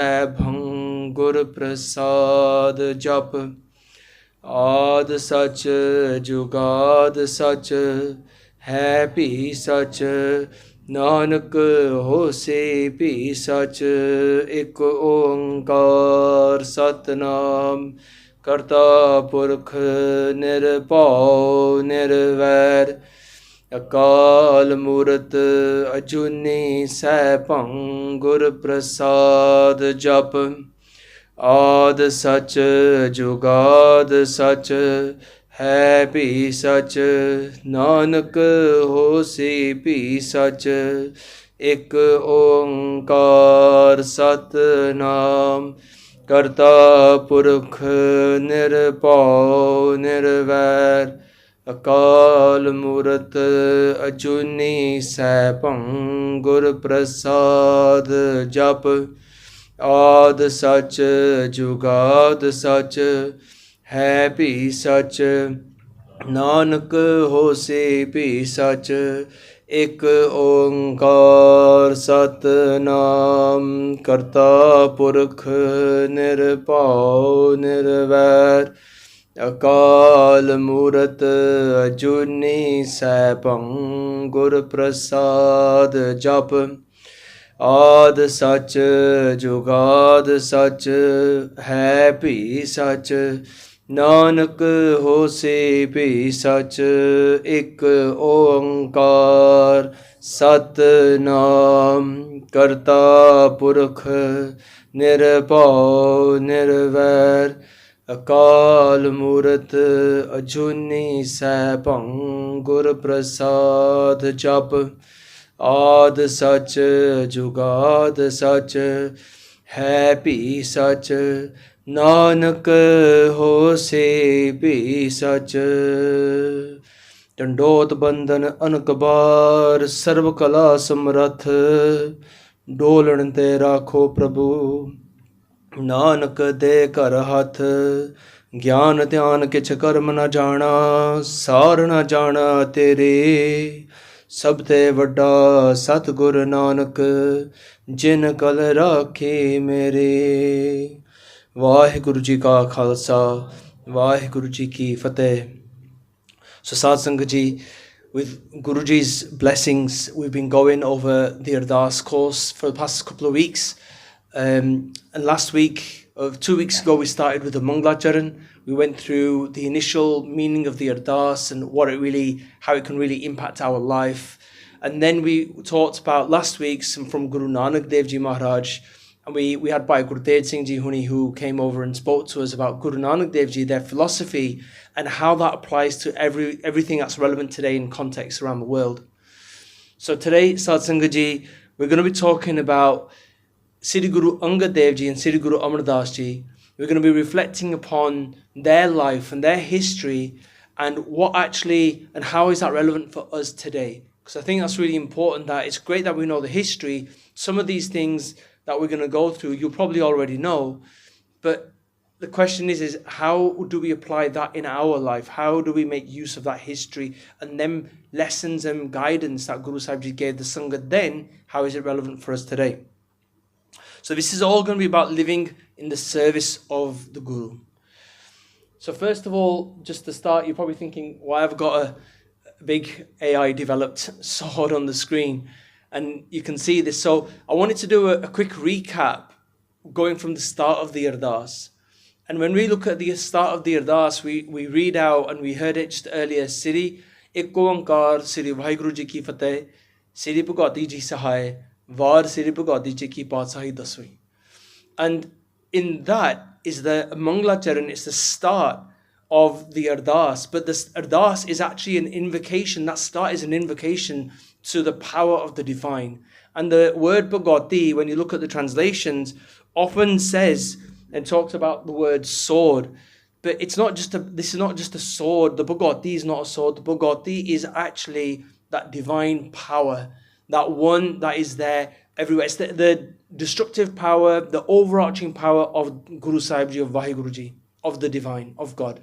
ਭੰਗੁਰ ਪ੍ਰਸਾਦ ਜਪ ਆਦ ਸਚ ਜੁਗਾਦ ਸਚ ਹੈ ਭੀ ਸਚ ਨਾਨਕ ਹੋਸੀ ਭੀ ਸਚ ਇਕ ਓੰਕਾਰ ਸਤਨਾਮ ਕਰਤਾ ਪੁਰਖ ਨਿਰਭਉ ਨਿਰਵੈਰ ਅਕਾਲ ਮੂਰਤ ਅਜੂਨੀ ਸੈਭੰ ਗੁਰ ਪ੍ਰਸਾਦ ਜਪ ਆਦ ਸਚ ਜੁਗਾਦ ਸਚ ਹੈ ਭੀ ਸਚ ਨਾਨਕ ਹੋਸੀ ਭੀ ਸਚ ਇਕ ਓੰਕਾਰ ਸਤਨਾਮ ਕਰਤਾ ਪੁਰਖ ਨਿਰਭਉ ਨਿਰਵੈਰ ਅਕਾਲ ਮੂਰਤ ਅਜੂਨੀ ਸੈਭੰ ਗੁਰ ਪ੍ਰਸਾਦ ਜਪ ਆਦ ਸਚ ਜੁਗਾਦ ਸਚ ਹੈ ਭੀ ਸਚ ਨਾਨਕ ਹੋਸੀ ਭੀ ਸਚ ਇਕ ਓੰਕਾਰ ਸਤਨਾਮ ਕਰਤਾ ਪੁਰਖ ਨਿਰਭਉ ਨਿਰਵੈਰ ਅਕਾਲ ਮੂਰਤ ਅਜੂਨੀ ਸੈਭੰ ਗੁਰ ਪ੍ਰਸਾਦ ਜਪ ਆਦ ਸਚ ਜੁਗਾਦ ਸਚ ਹੈ ਭੀ ਸਚ ਨਾਨਕ ਹੋਸੀ ਭੀ ਸਚ ਇਕ ਓੰਕਾਰ ਸਤਨਾਮ ਕਰਤਾ ਪੁਰਖ ਨਿਰਭਉ ਨਿਰਵੈਰ ਅਕਾਲ ਮੂਰਤ ਅਜੂਨੀ ਸੈਭੰ ਗੁਰ ਪ੍ਰਸਾਦ ਜਪ ਆਦ ਸਚ ਜੁਗਾਦ ਸਚ ਹੈ ਭੀ ਸਚ ਨਾਨਕ ਹੋਸੀ ਭੀ ਸਚ ਡੰਡੋਤ ਬੰਦਨ ਅਨਕ ਬਾਰ ਸਰਬ ਕਲਾ ਸਮਰੱਥ ਡੋਲਣ ਤੇ ਰਾਖੋ ਪ੍ਰਭੂ ਨਾਨਕ ਦੇ ਘਰ ਹੱਥ ਗਿਆਨ ਧਿਆਨ ਕਿਛ ਕਰਮ ਨ ਜਾਣਾ ਸਾਰ ਨ ਜਾਣਾ ਤੇਰੇ ਸਭ ਤੇ ਵੱਡਾ ਸਤਿਗੁਰ ਨਾਨਕ ਜਿਨ ਕਲ ਰਾਖੇ ਮੇਰੇ ਵਾਹਿਗੁਰੂ ਜੀ ਕਾ ਖਾਲਸਾ ਵਾਹਿਗੁਰੂ ਜੀ ਕੀ ਫਤਿਹ So Sad Sangat Ji, with Guruji's blessings, we've been going over the Ardas course for the past couple of weeks. And last week, 2 weeks ago, we started with the Mangla Charan. We went through the initial meaning of the Ardas and how it can really impact our life. And then we talked about last week from Guru Nanak Dev Ji Maharaj. And we had Bhai Gurdev Singh Ji Huni who came over and spoke to us about Guru Nanak Dev Ji, their philosophy, and how that applies to everything that's relevant today in context around the world. So today, Sad Sangat Ji, we're going to be talking about Sri Guru Angad Dev Ji and Sri Guru Amar Das Ji. We're going to be reflecting upon their life and their history and what actually and how is that relevant for us today. Because I think that's really important, that it's great that we know the history. Some of these things that we're going to go through, you probably already know. But the question is how do we apply that in our life? How do we make use of that history and them lessons and guidance that Guru Sahib Ji gave the Sangat then? How is it relevant for us today? So this is all going to be about living in the service of the Guru. So first of all, just to start, you're probably thinking, why have I got a big AI developed sword on the screen? And you can see this. So I wanted to do a quick recap going from the start of the Ardas. And when we look at the start of the Ardas, we read out, and we heard it just earlier, Sri Ek Oankar, Sri Vaheguru Ji Ki Fateh, Sri Bhagwati Ji Sahai, Var Sri Bhagwati Ji Ki Paatsahi Daswi. And in that is the Mangla Charan, it's the start of the Ardas. But this Ardas is actually an invocation. That start is an invocation to the power of the divine. And the word Bhagwati, when you look at the translations, often says and talks about the word sword. But this is not just a sword. The Bhagwati is not a sword. The Bhagwati is actually that divine power, that one that is there everywhere. It's the destructive power, the overarching power of Guru Sahib Ji, of Vaheguru Ji, of the divine, of God.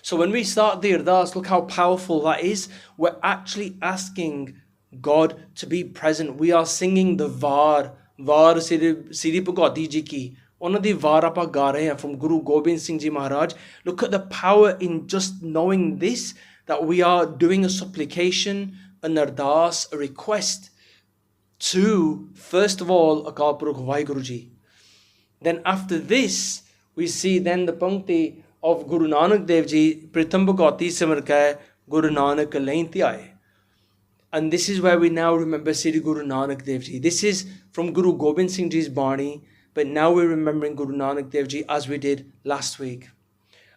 So when we start the Ardas, look how powerful that is. We're actually asking God to be present. We are singing the Var ਵਾਰ ਸ੍ਰੀ ਭਗਵਤੀ ਜੀ ਕੀ ਉਹਨਾਂ ਦੀ ਵਾਰ ਆਪਾਂ ਗਾ ਰਹੇ ਹਾਂ from Guru Gobind Singh Ji Maharaj. Look at the power in just knowing this, that we are doing a supplication, an ardas, a request to, first of all, Akal Purukh Vaheguru Ji. Then after this, we see then the Pankti of Guru Nanak Dev Ji, Pritham Bhagavati Simar Kai, Guru Nanak Lain Thiaye. And this is where we now remember Sri Guru Nanak Dev Ji. This is from Guru Gobind Singh Ji's Bani, but now we're remembering Guru Nanak Dev Ji as we did last week.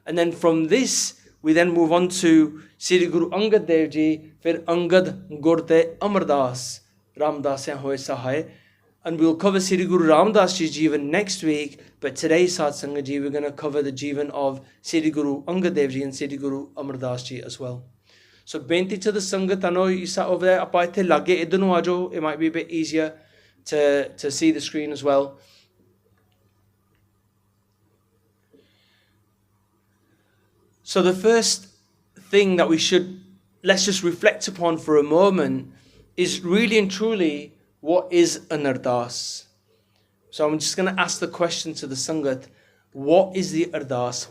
And then from this, we then move on to Sri Guru Angad Dev Ji, Fir Angad Gurte Amardas, Ramdas Hoy Sahai. And we'll cover Sri Guru Ramdas Ji's Jivan next week, but today, Satsanga Ji, we're going to cover the Jivan of Sri Guru Angad Dev Ji and Sri Guru Amardas Ji as well. So, benti to the Sangat, I know you sat over there, apaite lage idanu ajo, it might be a bit easier to see the screen as well. So the first thing that let's just reflect upon for a moment is really and truly, what is an ardas? So I'm just going to ask the question to the Sangat. What is the ardas?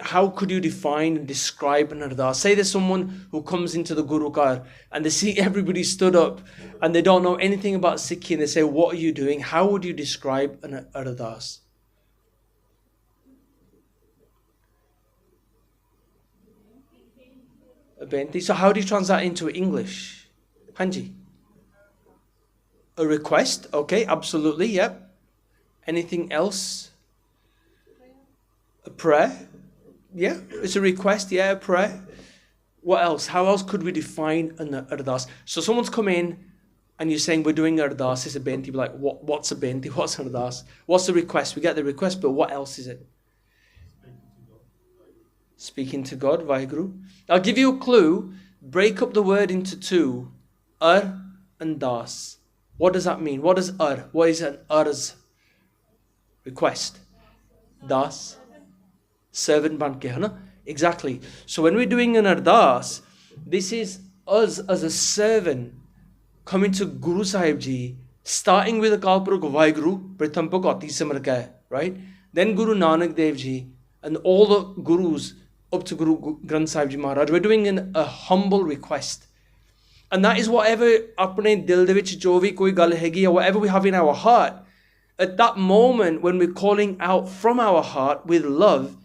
How could you define and describe an ardas? Say there's someone who comes into the Guru Car and they see everybody stood up and they don't know anything about Sikhi and they say, what are you doing? How would you describe an ardas? A benti. So how do you translate into English? Hanji. A request? Okay, absolutely, yep. Anything else? A prayer? Yeah, it's a request, yeah, a prayer. What else? How else could we define an ardas? So someone's come in and you're saying we're doing ardas, it's a benti. Like, what's a benti? What's an ardas? What's the request? We get the request, but what else is it? Speaking to God, Vaheguru. I'll give you a clue. Break up the word into two. Ar and das. What does that mean? What is ar? What is an ar's request? Das. Servant banke, hai na? Exactly. So when we're doing an ardas, this is us as a servant coming to Guru Sahib Ji, starting with Akal Purukh Vaheguru, Pritham Bhagavati Simar Kai, right? Then Guru Nanak Dev Ji and all the Gurus up to Guru Granth Sahib Ji Maharaj. We're doing a humble request. And that is whatever apne dil de vich jo vi koi gal hegi or whatever we have in our heart. At that moment when we're calling out from our heart with love,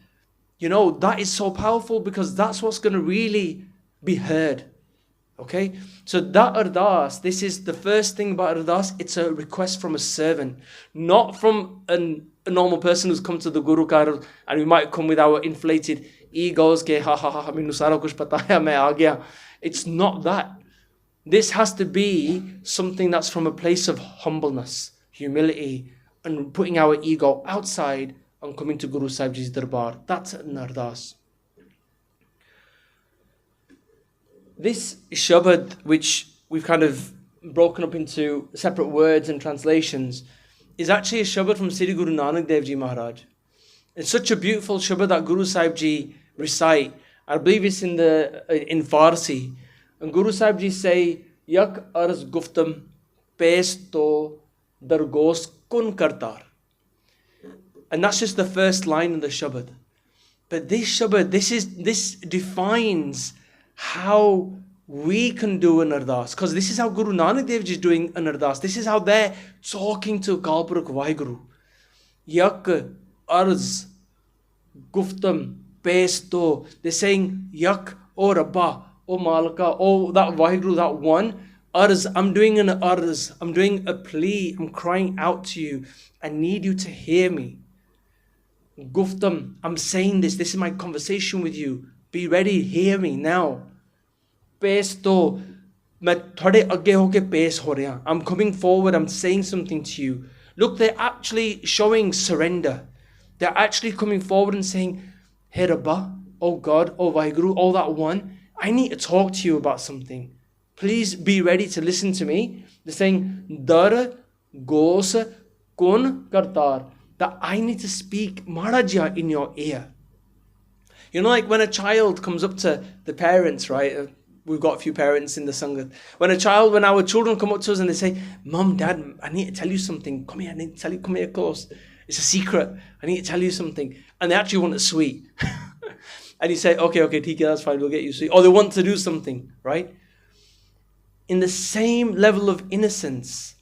you know, that is so powerful because that's what's going to really be heard. Okay? So that ardas, this is the first thing about ardas, it's a request from a servant, not from a normal person who's come to the Guru Car and we might come with our inflated egos, ke ha ha ha, mainu sara kuch pata hai, main aa gaya. It's not that. This has to be something that's from a place of humbleness, humility, and putting our ego outside and coming to Guru Sahib Ji's Darbar. That's an ardas. This Shabad, which we've kind of broken up into separate words and translations, is actually a Shabad from Sri Guru Nanak Dev Ji Maharaj. It's such a beautiful Shabad that Guru Sahib Ji recite. I believe it's in Farsi. And Guru Sahib Ji say, Yak arz guftam pes to dargos kun kartar. And that's just the first line in the Shabad. But this Shabad, this defines how we can do an ardas. Because this is how Guru Nanak Dev Ji is doing an ardas. This is how they're talking to Akal Purukh Vaheguru. Yak arz guftam pes to. They're saying, Yak o Rabba, o Malika, o that Vaheguru, that one. Arz, I'm doing an arz. I'm doing a plea. I'm crying out to you. I need you to hear me. Guftam, I'm saying this. This is my conversation with you. Be ready. Hear me now. Pes to, main thode agge hoke pes ho raha. I'm coming forward. I'm saying something to you. Look, they're actually showing surrender. They're actually coming forward and saying, Hey Rabba, oh God, oh Vaheguru, oh that one, I need to talk to you about something. Please be ready to listen to me. They're saying, Dar gos kun kartar. That I need to speak Maharaja in your ear. You know, like when a child comes up to the parents, right? we've got a few parents in the Sangat. When our children come up to us and they say, Mom, Dad, I need to tell you something. Come here, I need to tell you, come here close. It's a secret. I need to tell you something. And they actually want a sweet. And you say, okay, TK, that's fine, we'll get you sweet. Or they want to do something, right? In the same level of innocence,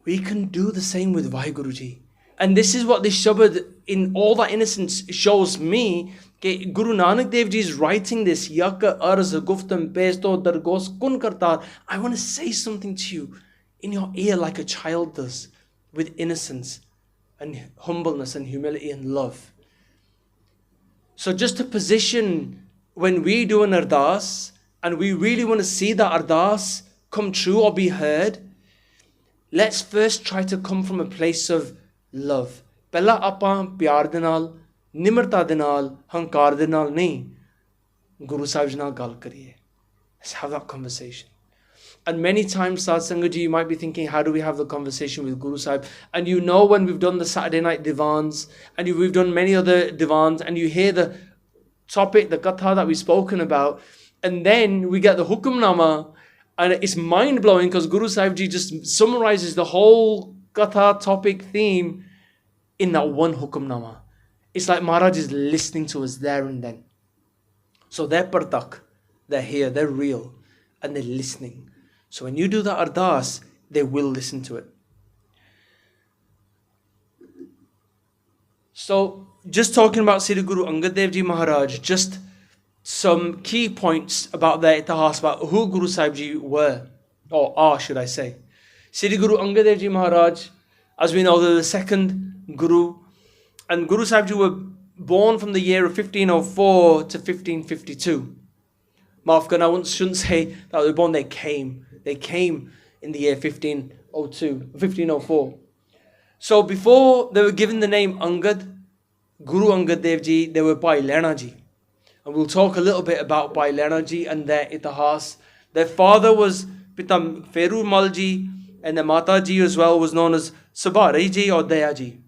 we can do the same with Vaheguruji. And this is what this Shabad, in all that innocence, shows me. Guru Nanak Dev Ji is writing this. Yaka arz guftam pesto dargos kun kartar. I want to say something to you in your ear like a child does, with innocence and humbleness and humility and love. So just to position, when we do an ardas and we really want to see that ardas come true or be heard, let's first try to come from a place of love. Pehla apan pyar de naal, ਨਿਮਰਤਾ ਦੇ ਨਾਲ, ਹੰਕਾਰ ਦੇ ਨਾਲ ਨਹੀਂ, Guru Sahib ji ਨਾਲ ਗੱਲ ਕਰੀਏ. Let's have that conversation. And many times, Sad Sangat Ji, you might be thinking, how do we have the conversation with Guru Sahib? And you know, when we've done the Saturday night divans, and we've done many other divans, and you hear the topic, the katha that we've spoken about, and then we get the hukumnama, and it's mind-blowing because Guru Sahib Ji just summarizes the whole katha topic theme in that one hukumnama. It's like Maharaj is listening to us there and then. So they're partak, they're here, they're real, and they're listening. So when you do the ardas, they will listen to it. So just talking about Sri Guru Angad Dev Ji Maharaj, just some key points about their itihas, about who Guru Sahib Ji were, or are, should I say. Sri Guru Angad Dev Ji Maharaj, as we know, they're the second Guru. And Guru Sahib Ji were born from the year of 1504 to 1552. Maafkan, I shouldn't say that they were born, they came. They came in the year 1504. So before they were given the name Angad, Guru Angad Dev Ji, they were Bhai Lehna Ji. And we'll talk a little bit about Bhai Lehna Ji and their itihas. Their father was Pitam Feru Mal Ji, and their Mata Ji as well was known as Sabari Ji or Daya Ji.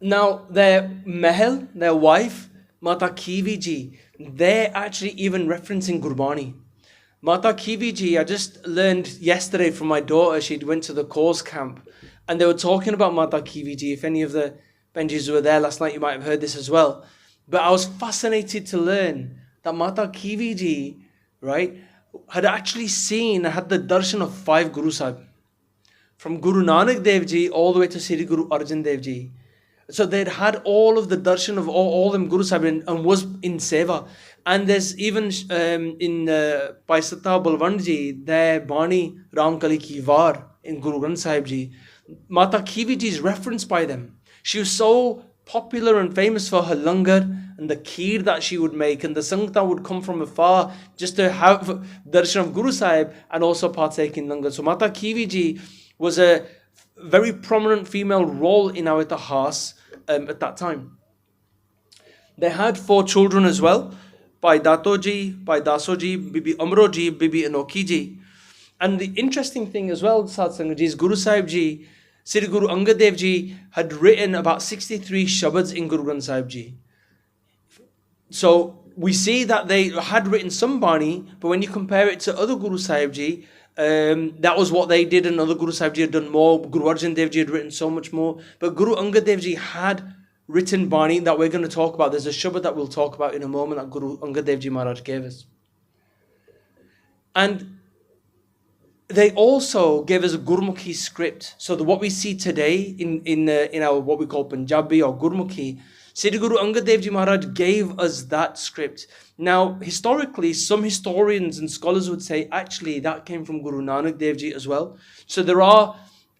Now, their Mahal, their wife, Mata Kivi Ji, they're actually even referencing Gurbani. Mata Kivi Ji, I just learned yesterday from my daughter, she went to the course camp, and they were talking about Mata Kivi Ji. If any of the Benjis who were there last night, you might have heard this as well. But I was fascinated to learn that Mata Kivi Ji, right, had actually had the darshan of 5 Guru Sahib. From Guru Nanak Dev Ji all the way to Sri Guru Arjan Dev Ji. So they'd had all of the darshan of all them Guru Sahib and was in seva. And there's even in Paisata Balwand Ji, their Bani Ramkali Ki Var in Guru Granth Sahib Ji. Mata Kivi Ji is referenced by them. She was so popular and famous for her langar and the kheer that she would make, and the Sangta would come from afar just to have darshan of Guru Sahib and also partake in langar. So Mata Kivi Ji was a very prominent female role in our itihas at that time. They had 4 children as well, Bhai Dato Ji, Bhai Daso Ji, Bibi Amro Ji, Bibi Anoki Ji. And the interesting thing as well, Sad Sangat Ji, is Guru Sahib Ji, Sri Guru Angad Dev Ji had written about 63 shabads in Guru Granth Sahib Ji. So we see that they had written some Bani, but when you compare it to other Guru Sahib Ji, that was what they did, and other Guru Sahib Ji had done more. Guru Arjan Dev Ji had written so much more. But Guru Angad Dev Ji had written Bani that we're going to talk about. There's a Shabad that we'll talk about in a moment that Guru Angad Dev Ji Maharaj gave us. And they also gave us a Gurmukhi script. So what we see today in our what we call Punjabi or Gurmukhi, Sri Guru Angad Dev Ji Maharaj gave us that script. Now, historically, some historians and scholars would say, actually, that came from Guru Nanak Dev Ji as well. So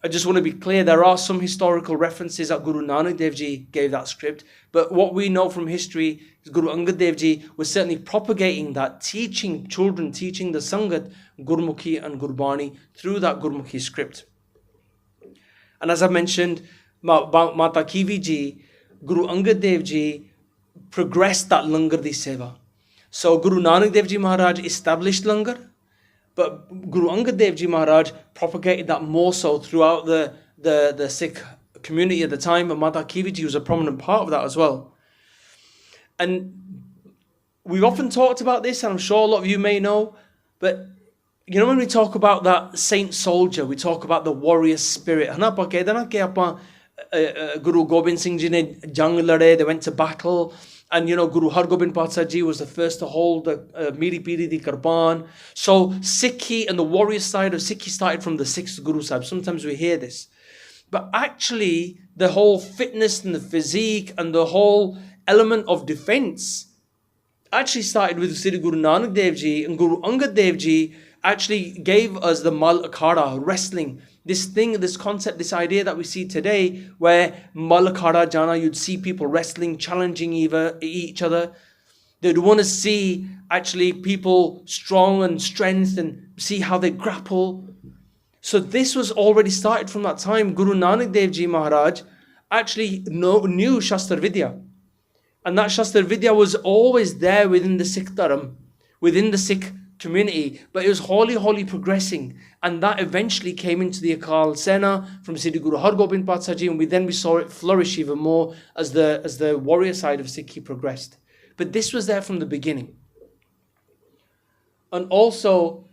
I just want to be clear, there are some historical references that Guru Nanak Dev Ji gave that script. But what we know from history is Guru Angad Dev Ji was certainly propagating that, teaching children, teaching the Sangat, Gurmukhi and Gurbani through that Gurmukhi script. And as I mentioned, Mata Kivi Ji, Guru Angad Dev Ji progressed that langar di seva. So Guru Nanak Dev Ji Maharaj established langar, but Guru Angad Dev Ji Maharaj propagated that more so throughout the Sikh community at the time, and Mata Kivi Ji was a prominent part of that as well. And we've often talked about this, and I'm sure a lot of you may know, but you know when we talk about that saint soldier, we talk about the warrior spirit. Guru Gobind Singh Ji ne jang lade, they went to battle, and you know Guru Har Gobind Patsah Ji was the first to hold the Miri Piri di Karban. So Sikhi and the warrior side of Sikhi started from the 6th Guru Sahib. Sometimes we hear this, but actually the whole fitness and the physique and the whole element of defense actually started with Sri Guru Nanak Dev Ji, and Guru Angad Dev Ji actually gave us the Mal Akhada, wrestling. This thing, this concept, this idea that we see today, where Mal Akhada Jana, you'd see people wrestling, challenging each other. They'd want to see actually people strong and strength and see how they grapple. So this was already started from that time. Guru Nanak Dev Ji Maharaj actually knew Shastra Vidya. And that Shastra Vidya was always there within the Sikh Dharam, within the Sikh community, but it was wholly progressing, and that eventually came into the Akal Sena from Sri Guru Har Gobind Patsah Ji, and we saw it flourish even more as the warrior side of Sikhi progressed. But this was there from the beginning. And also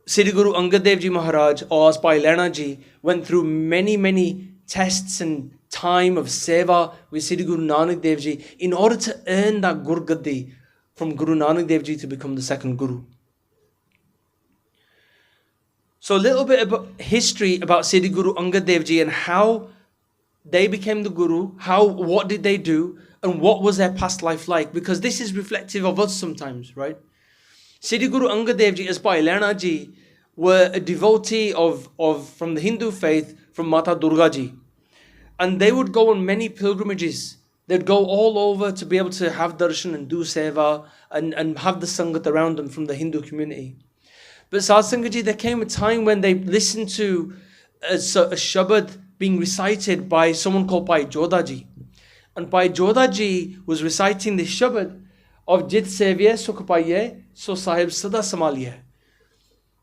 Sri Guru Angad Dev Ji Maharaj, or as Bhai Lehna Ji, went through many tests and time of seva with Sri Guru Nanak Dev Ji in order to earn that Gurgaddi from Guru Nanak Dev Ji to become the 2nd Guru. So a little bit about history about Sri Guru Angad Dev Ji and how they became the Guru, what did they do, and what was their past life like, because this is reflective of us sometimes, right? Sri Guru Angad Dev Ji as Bhai Lehna Ji were a devotee from the Hindu faith from Mata Durga Ji. And they would go on many pilgrimages. They'd go all over to be able to have darshan and do seva and have the sangat around them from the Hindu community. But Sad Sangat Ji, there came a time when they listened to a shabad being recited by someone called Bhai Jodha Ji. And Bhai Jodha Ji was reciting this shabad of Jit Sevye Sukh Paiye So Sahib Sada Samaliye.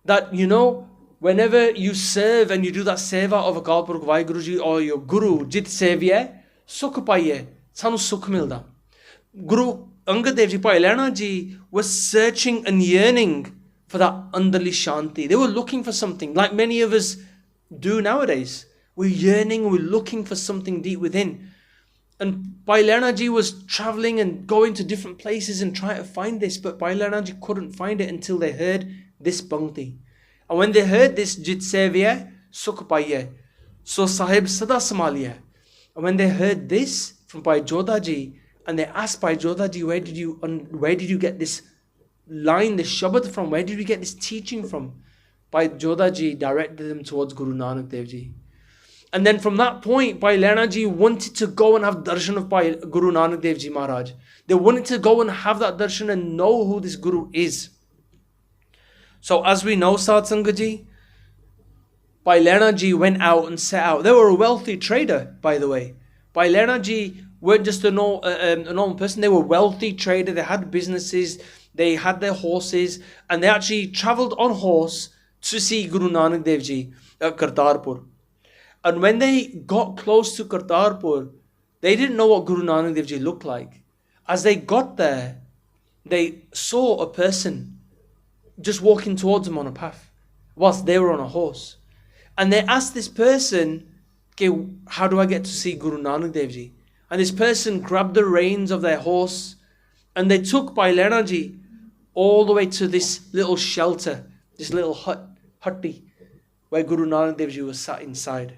That, you know, whenever you serve and you do that seva of Akal Purkh Vaheguru Ji or your Guru, Jit Sevye Sukh Paiye, Sanu Sukh Milda. Guru Angad Dev Ji, Bhai Lehna Ji was searching and yearning for that underli shanti. They were looking for something, like many of us do nowadays. We're yearning, we're looking for something deep within. And Bhai Lehna Ji was traveling and going to different places and trying to find this, but Bhai Lehna Ji couldn't find it until they heard this bhakti. And when they heard this, Jit Sevye Sukh Paiye So Sahib Sada Samaliye. And when they heard this from Bhai Jodha Ji, and they asked Bhai Jodha Ji, where did you get this line, this shabad from? Where did you get this teaching from? Bhai Jodha Ji directed them towards Guru Nanak Dev Ji. And then from that point, Bhai Lehna Ji wanted to go and have darshan of Bhai Guru Nanak Dev Ji Maharaj. They wanted to go and have that darshan and know who this Guru is. So as we know, Sad Sangat Ji, Bhai Lehna Ji went out and set out. They were a wealthy trader, by the way. Bhai Lehna Ji weren't just a normal person. They were a wealthy trader. They had businesses. They had their horses. And they actually travelled on horse to see Guru Nanak Dev Ji at Kartarpur. And when they got close to Kartarpur, they didn't know what Guru Nanak Dev Ji looked like. As they got there, they saw a person just walking towards them on a path, whilst they were on a horse. And they asked this person, okay, how do I get to see Guru Nanak Dev Ji? And this person grabbed the reins of their horse, and they took Bhai Lehna Ji all the way to this little shelter, this little hutty, where Guru Nanak Dev Ji was sat inside.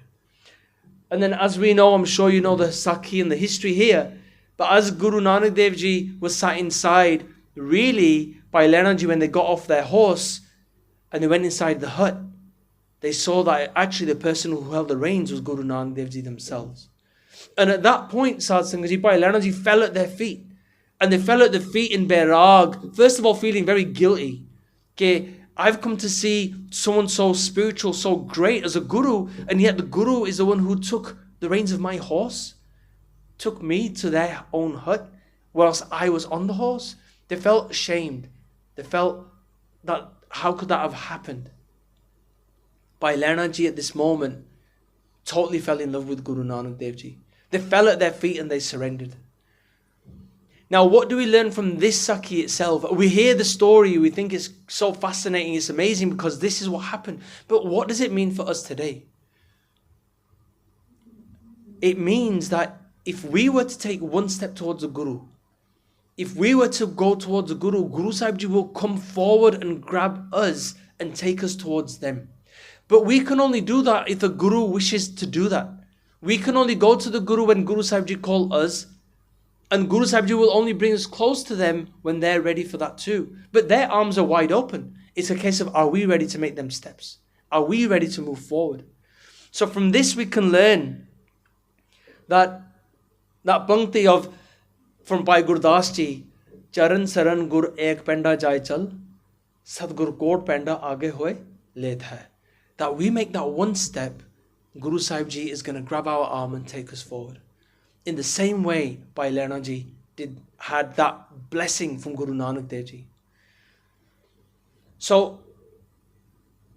And then as we know, I'm sure you know the Sakhi and the history here, but as Guru Nanak Dev Ji was sat inside, really, Bhai Lehna Ji, when they got off their horse and they went inside the hut, they saw that actually the person who held the reins was Guru Nanak Dev Ji themselves. And at that point, Sad Sangat Ji, Bhai Lehna Ji fell at their feet. And they fell at their feet in Bairag, first of all feeling very guilty. Okay, I've come to see someone so spiritual, so great as a Guru, and yet the Guru is the one who took the reins of my horse, took me to their own hut, whilst I was on the horse. They felt ashamed. They felt that, how could that have happened? Bhai Lehna Ji at this moment totally fell in love with Guru Nanak Dev Ji. They fell at their feet and they surrendered. Now, what do we learn from this Sakhi itself? We hear the story, we think it's so fascinating, it's amazing because this is what happened. But what does it mean for us today? It means that if we were to take one step towards the Guru, if we were to go towards the Guru, Guru Sahib Ji will come forward and grab us and take us towards them. But we can only do that if the Guru wishes to do that. We can only go to the Guru when Guru Sahib Ji call us, and Guru Sahib Ji will only bring us close to them when they're ready for that too. But their arms are wide open. It's a case of, are we ready to make them steps? Are we ready to move forward? So from this we can learn that pankti of from Bhai Gurdas Ji, Charan Saran Gur Ek Penda Jai Chal, Sadgur Kot Penda Aage Hoye Let Hai. That we make that one step, Guru Sahib Ji is going to grab our arm and take us forward. In the same way, Bhai Lehna Ji had that blessing from Guru Nanak Dev Ji. So,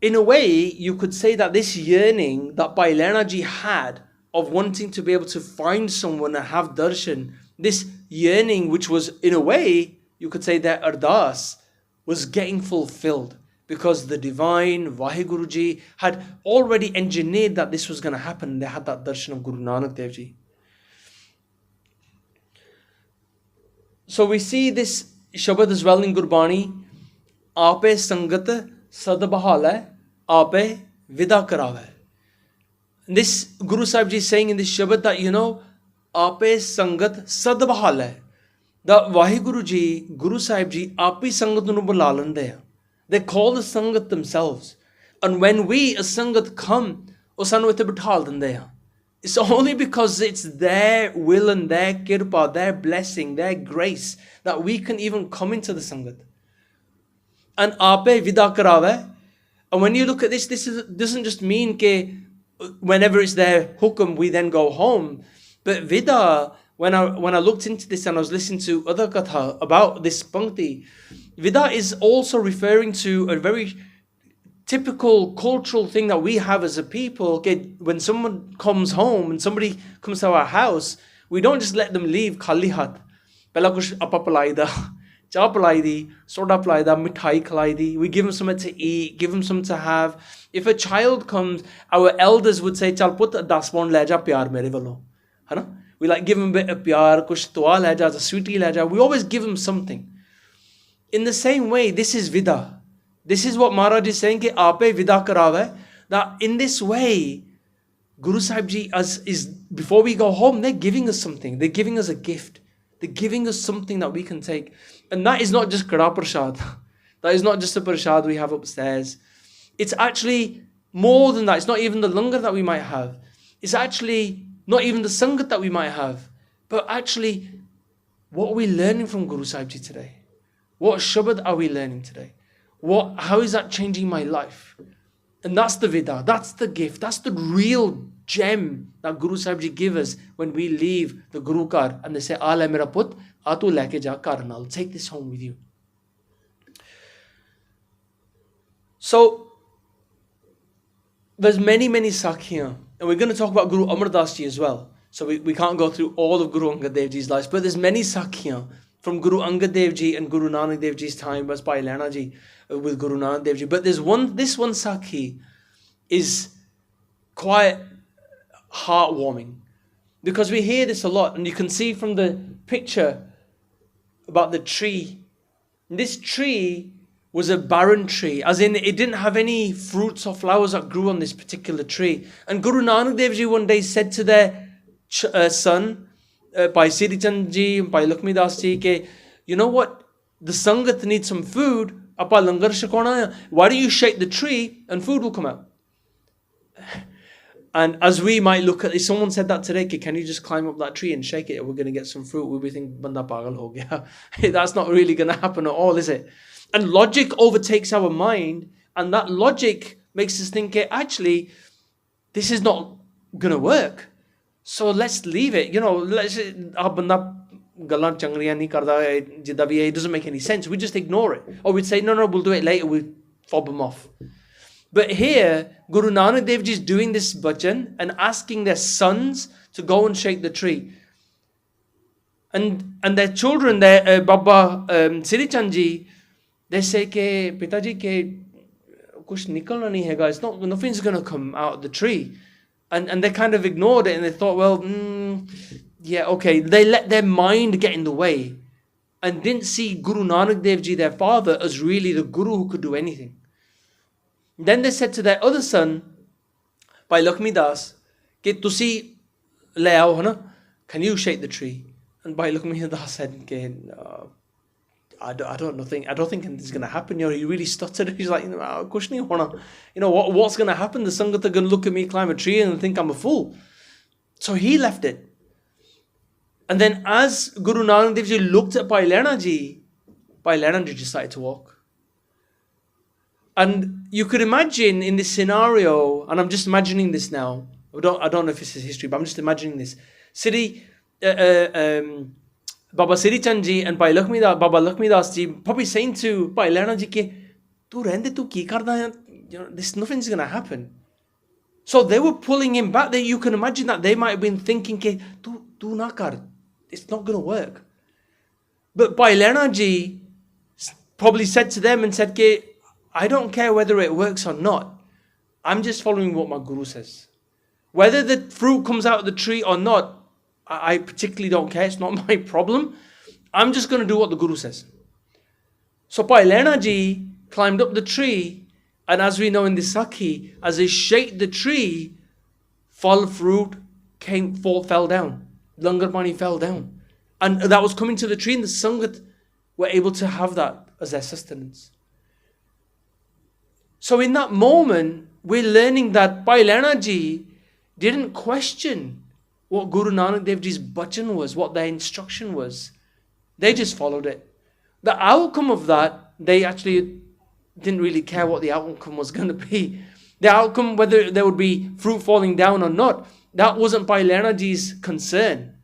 in a way, you could say that this yearning that Bhai Lehna Ji had of wanting to be able to find someone and have darshan, this yearning, which was in a way, you could say that Ardas was getting fulfilled because the divine Vaheguru Ji had already engineered that this was going to happen. They had that darshan of Guru Nanak Dev Ji. So we see this Shabad as well in Gurbani. Aape sangat sad bahala, aape vida karave. This Guru Sahib Ji is saying in this Shabad that, Aape sangat sad bahala. That Vaheguru Ji, Guru Sahib Ji, aapi sangat nu bula lende hai. They call the sangat themselves. And when we as sangat come, ਉਹ ਸਾਨੂੰ ਇੱਥੇ ਬਿਠਾ ਦਿੰਦੇ ਆ. It's only because it's their will and their kirpa, their blessing, their grace that we can even come into the sangat. And aape vida karave. And when you look at this doesn't just mean ke whenever it's their hukum we then go home. But vida, when I looked into this and I was listening to other katha about this pankti, vida is also referring to a very typical cultural thing that we have as a people. Okay, when someone comes home and somebody comes to our house, we don't just let them leave khali hath. Pehla kuch appa palai da, cha palai di, soda palai da, mithai khalai di. We give them something to eat, give them something to have. If a child comes, our elders would say, chal put 10 pound le ja pyar mere wallo. Hai na? We give them a bit of pyar, kuch dua le ja, a sweetie le ja. We always give them something. In the same way, this is vida. This is what Maharaj is saying, ki aape vida karave. That in this way, Guru Sahib Ji is before we go home, they're giving us something. They're giving us a gift. They're giving us something that we can take. And that is not just Kara Prashad. That is not just a Prashad we have upstairs. It's actually more than that. It's not even the langar that we might have. It's actually not even the sangat that we might have. But actually, what are we learning from Guru Sahib Ji today? What Shabad are we learning today? How is that changing my life? And that's the vida, that's the gift, that's the real gem that Guru Sahib Ji give us when we leave the Guru Kar and they say, Aale mera put, atu leke ja kar nal, take this home with you. So, there's many Sakhiyan, and we're going to talk about Guru Amar Das Ji as well. So we can't go through all of Guru Angad Dev Ji's lives, but there's many Sakhiyan from Guru Angad Dev Ji and Guru Nanak Dev Ji's time as Bhai Lehna Ji with Guru Nanak Dev Ji. But this one Sakhi is quite heartwarming because we hear this a lot, and you can see from the picture about the tree. This tree was a barren tree, as in it didn't have any fruits or flowers that grew on this particular tree. And Guru Nanak Dev Ji one day said to their son, Bhai Siri Chand Ji, Bhai Lakshmi Das Ji, ke, you know what? The Sangat needs some food. Appa langar shakona. Why don't you shake the tree and food will come out? And as we might look at, if someone said that today, can you just climb up that tree and shake it? We're going to get some fruit. We'll be thinking, banda pagal ho gaya. That's not really going to happen at all, is it? And logic overtakes our mind, and that logic makes us think, actually, this is not going to work. So let's leave it. Let's banda galan changriyan nahi karda, jidda bhi hai, it doesn't make any sense. We just ignore it. Or we'd say, no, we'll do it later. We'll fob them off. But here, Guru Nanak Dev Ji is doing this bhajan and asking their sons to go and shake the tree. And their children, their Baba Siri Chandji, they say ke Pitaji ke kuch nikalna nahi hai, guys. Nothing's going to come out of the tree. And they kind of ignored it and they thought, well, yeah, okay. They let their mind get in the way and didn't see Guru Nanak Dev Ji, their father, as really the Guru who could do anything. Then they said to their other son, Bhai Lakshmi Das, ke tusi le aao, na? Can you shake the tree? And Bhai Lakshmi Das said, ke, I don't think this is going to happen. He really stuttered. He's like, kuch nahi hona. What's going to happen? The Sangat are going to look at me climb a tree and think I'm a fool. So he left it. And then as Guru Nanak Dev Ji looked at Bhai Lehna Ji decided to walk. And you could imagine in this scenario, and I'm just imagining this now. I don't know if this is history, but I'm just imagining this. Baba Siri Chandji and Bhai Baba Lakshmi Das Ji probably saying to Bhai Lehna Ji ke, tu rende tu ki karda hai? Nothing's going to happen. So they were pulling him back. You can imagine that they might have been thinking ke, tu na kar. It's not going to work. But Bhai Lehna Ji probably said to them and said ke, I don't care whether it works or not. I'm just following what my Guru says. Whether the fruit comes out of the tree or not, I particularly don't care. It's not my problem. I'm just going to do what the Guru says. So Bhai Lehna Ji climbed up the tree, and as we know in the Sakhi, as they shaked the tree, full fruit fell down. Langar Pani fell down. And that was coming to the tree, and the Sangat were able to have that as their sustenance. So in that moment, we're learning that Bhai Lehna Ji didn't question what Guru Nanak Dev Ji's bachan was, what their instruction was. They just followed it. The outcome of that, they actually didn't really care what the outcome was going to be. The outcome, whether there would be fruit falling down or not, that wasn't Bhai Lehna Ji's concern.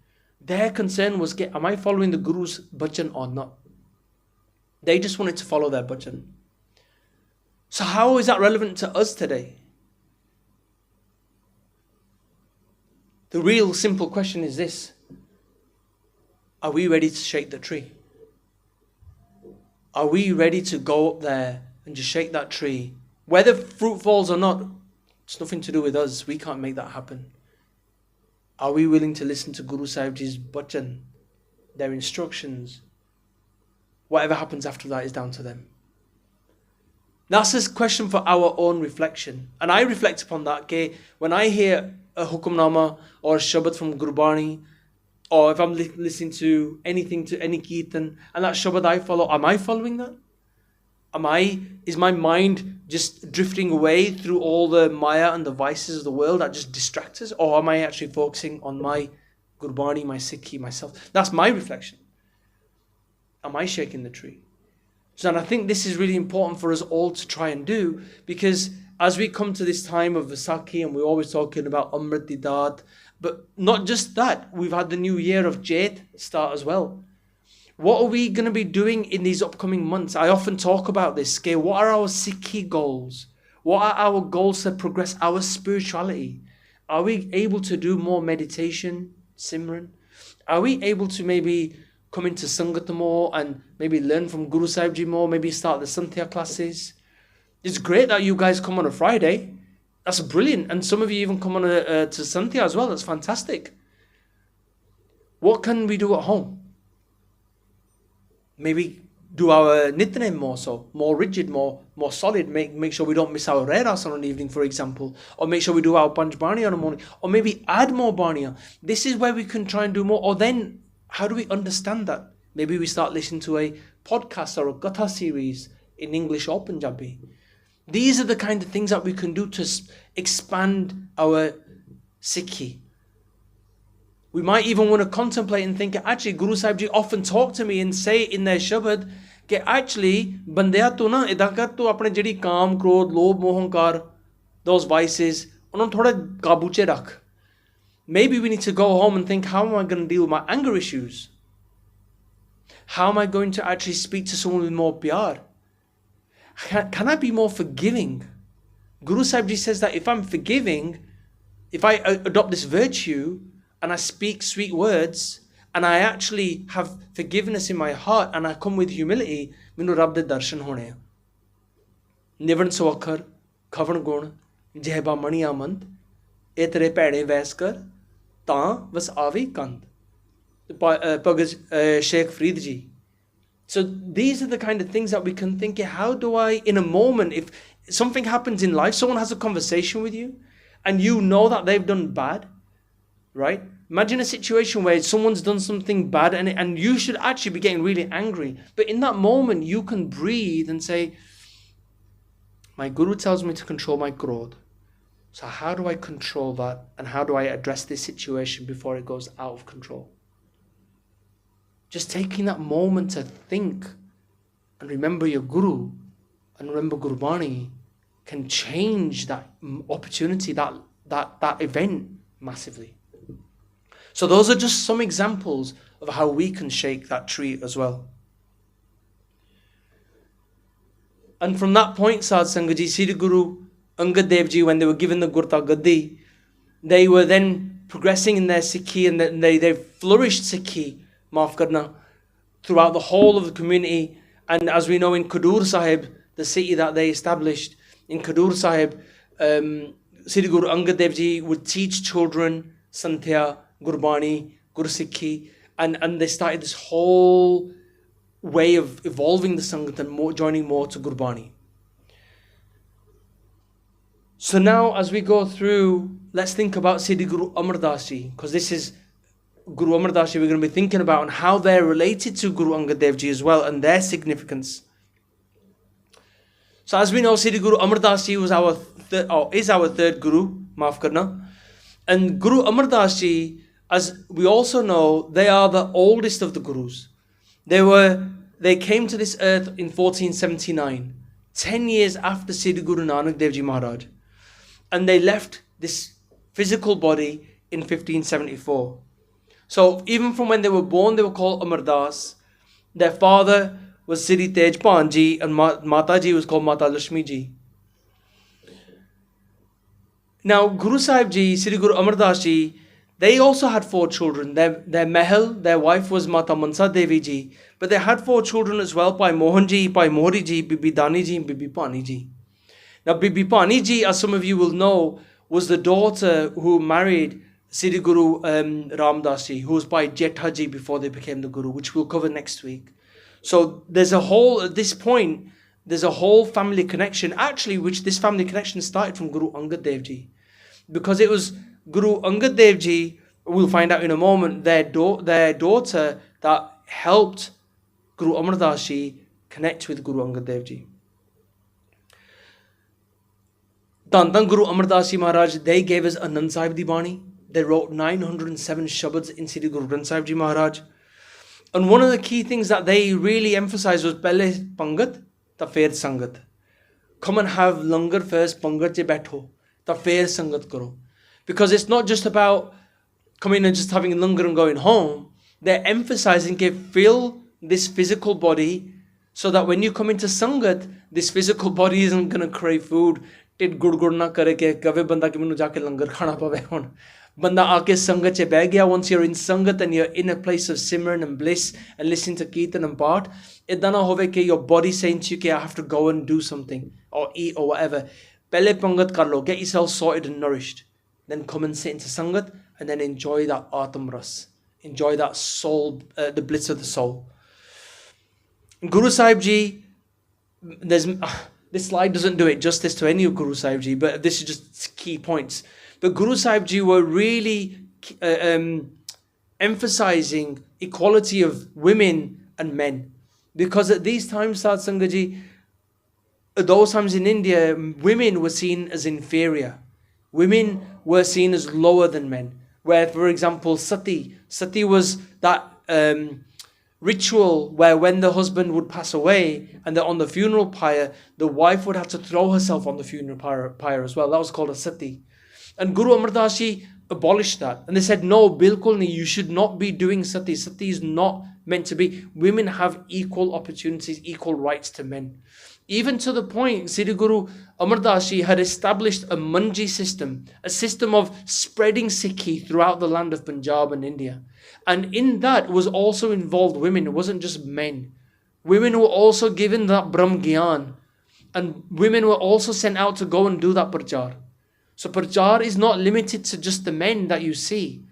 Their concern was, am I following the Guru's bachan or not? They just wanted to follow their bachan. So how is that relevant to us today? The real simple question is this. Are we ready to shake the tree? Are we ready to go up there and just shake that tree? Whether fruit falls or not, it's nothing to do with us. We can't make that happen. Are we willing to listen to Guru Sahib Ji's bachan, their instructions? Whatever happens after that is down to them. That's a question for our own reflection. And I reflect upon that. Okay? When I hear a hukumnama or a shabad from Gurbani, or if I'm listening to anything, to any kirtan, and that shabad I follow, am I following that? Is my mind just drifting away through all the maya and the vices of the world that just distract us? Or am I actually focusing on my Gurbani, my Sikhi, myself? That's my reflection. Am I shaking the tree? So, and I think this is really important for us all to try and do, because as we come to this time of Vaisakhi, and we're always talking about Amrit Didat, but not just that, we've had the new year of Jait start as well. What are we going to be doing in these upcoming months? I often talk about this. Okay? What are our Sikhi goals? What are our goals to progress our spirituality? Are we able to do more meditation, Simran? Are we able to maybe come into Sangat more and maybe learn from Guru Sahib Ji more, maybe start the Santhya classes? It's great that you guys come on a Friday. That's brilliant. And some of you even come on to Santhya as well. That's fantastic. What can we do at home? Maybe do our Nitnem more rigid, more solid. Make sure we don't miss our Reras on an evening, for example. Or make sure we do our Panch Baniya on a morning. Or maybe add more Baniya. This is where we can try and do more. Or then, how do we understand that? Maybe we start listening to a podcast or a Gatha series in English or Punjabi. These are the kind of things that we can do to expand our Sikhi. We might even want to contemplate and think, actually, Guru Sahib Ji often talk to me and say in their shabad, that actually, bandya tu na idakar tu apne jehdi kaam, krodh, lobh, mohankar, those vices, unhon thoda kabu che rakh. Maybe we need to go home and think, how am I going to deal with my anger issues? How am I going to actually speak to someone with more pyar? Can I be more forgiving? Guru Sahib Ji says that if I'm forgiving, if I adopt this virtue and I speak sweet words, and I actually have forgiveness in my heart, and I come with humility, ਮੈਨੂੰ ਰੱਬ ਦੇ ਦਰਸ਼ਨ ਹੋਣੇ ਆ। ਨਿਵਣ ਸੋ ਅੱਖਰ ਖਵਣ ਗੁਣ ਜਿਹਬਾ ਮਣੀ ਆਮੰਤ ਇਹ ਤੇਰੇ ਭੈੜੇ ਵੈਸ ਕਰ ਤਾਂ ਵਸ ਆਵੇ ਕੰਤ। Bhagat Sheikh Farid ji. So these are the kind of things that we can think, how do I, in a moment, if something happens in life, someone has a conversation with you, and you know that they've done bad, right? Imagine a situation where someone's done something bad and you should actually be getting really angry. But in that moment, you can breathe and say, my Guru tells me to control my growth. So how do I control that? And how do I address this situation before it goes out of control? Just taking that moment to think and remember your Guru and remember Gurbani can change that opportunity, that event massively. So those are just some examples of how we can shake that tree as well. And from that point, Sad Sangat Ji, Sri Guru Angad Dev Ji, when they were given the Gurta Gaddi, they were then progressing in their Sikhi, and they flourished Sikhi, maaf karna, throughout the whole of the community. And as we know in Khadur Sahib, the city that they established, in Khadur Sahib, Sri Guru Angad Dev Ji would teach children Santhya, Gurbani, Gursikhi, and they started this whole way of evolving the Sangat and joining more to Gurbani. So now as we go through, let's think about Siddhi Guru Amar Das Ji, because this is Guru Amar Das Ji we're going to be thinking about, and how they're related to Guru Angad Dev Ji as well, and their significance. So as we know, Siddhi Guru Amar Das Ji was is our third Guru, maaf karna. And Guru Amar Das Ji, as we also know, they are the oldest of the Gurus. They came to this earth in 1479, 10 years after Siddhi Guru Nanak Dev Ji Maharaj. And they left this physical body in 1574. So even from when they were born, they were called Amar Das. Their father was Siddhi Tejpan Ji, and Mata Ji was called Mata Lakshmi Ji. Now Guru Sahib Ji, Siddhi Guru Amar Das Ji, they also had 4 children. Their Mahal, their wife was Mata Mansa Devi Ji. But they had 4 children as well, by Mohan Ji, by Mohri Ji, Bibi Dani Ji, and Bibi Pani Ji. Now Bibi Pani Ji, as some of you will know, was the daughter who married Siddhi Guru Ram Das Ji, who was by Jetha Ji before they became the Guru, which we'll cover next week. So at this point, there's a whole family connection, actually, which this family connection started from Guru Angad Dev Ji. Because it was Guru Angad Dev Ji, we'll find out in a moment, their daughter that helped Guru Amar Das Ji connect with Guru Angad Dev Ji. Dhan Guru Amar Das Ji Maharaj, they gave us Anand Sahib Di Bani. They wrote 907 Shabads in Siddhi Guru Granth Sahib Ji Maharaj. And one of the key things that they really emphasized was Pehle Pangat, ta Fair Sangat. Come and have langar first, Pangat je baitho, ta Fair Sangat karo. Because it's not just about coming and just having langar and going home. They're emphasizing, fill this physical body so that when you come into Sangat, this physical body isn't going to crave food. Tid gurgur na kare ke kave banda ki minu jaake langar khana pave hon. Banda aake Sangat che beh gaya. Once you're in Sangat and you're in a place of Simran and bliss and listening to Kirtan and Path, idana hove ke your body saying to you ke I have to go and do something or eat or whatever. Pehle pangat kar lo, get yourself sorted and nourished. Then come and sit into Sangat and then enjoy that Atam Ras. Enjoy that soul, the bliss of the soul. Guru Sahib Ji, this slide doesn't do it justice to any of Guru Sahib Ji, but this is just key points. But Guru Sahib Ji were really emphasizing equality of women and men. Because at these times, Sad Sangat Ji, at those times in India, women were seen as inferior. Women were seen as lower than men. Where, for example, Sati was that ritual where when the husband would pass away and they're on the funeral pyre, the wife would have to throw herself on the funeral pyre as well. That was called a Sati. And Guru Amar Das Ji abolished that. And they said, no, bilkul nahi, you should not be doing Sati. Sati is not meant to be. Women have equal opportunities, equal rights to men. Even to the point, Sri Guru Amar Das Ji had established a manji system, a system of spreading Sikhi throughout the land of Punjab and India. And in that was also involved women. It wasn't just men. Women were also given that Brahm Gyan. And women were also sent out to go and do that prachar. So prachar is not limited to just the men that you see.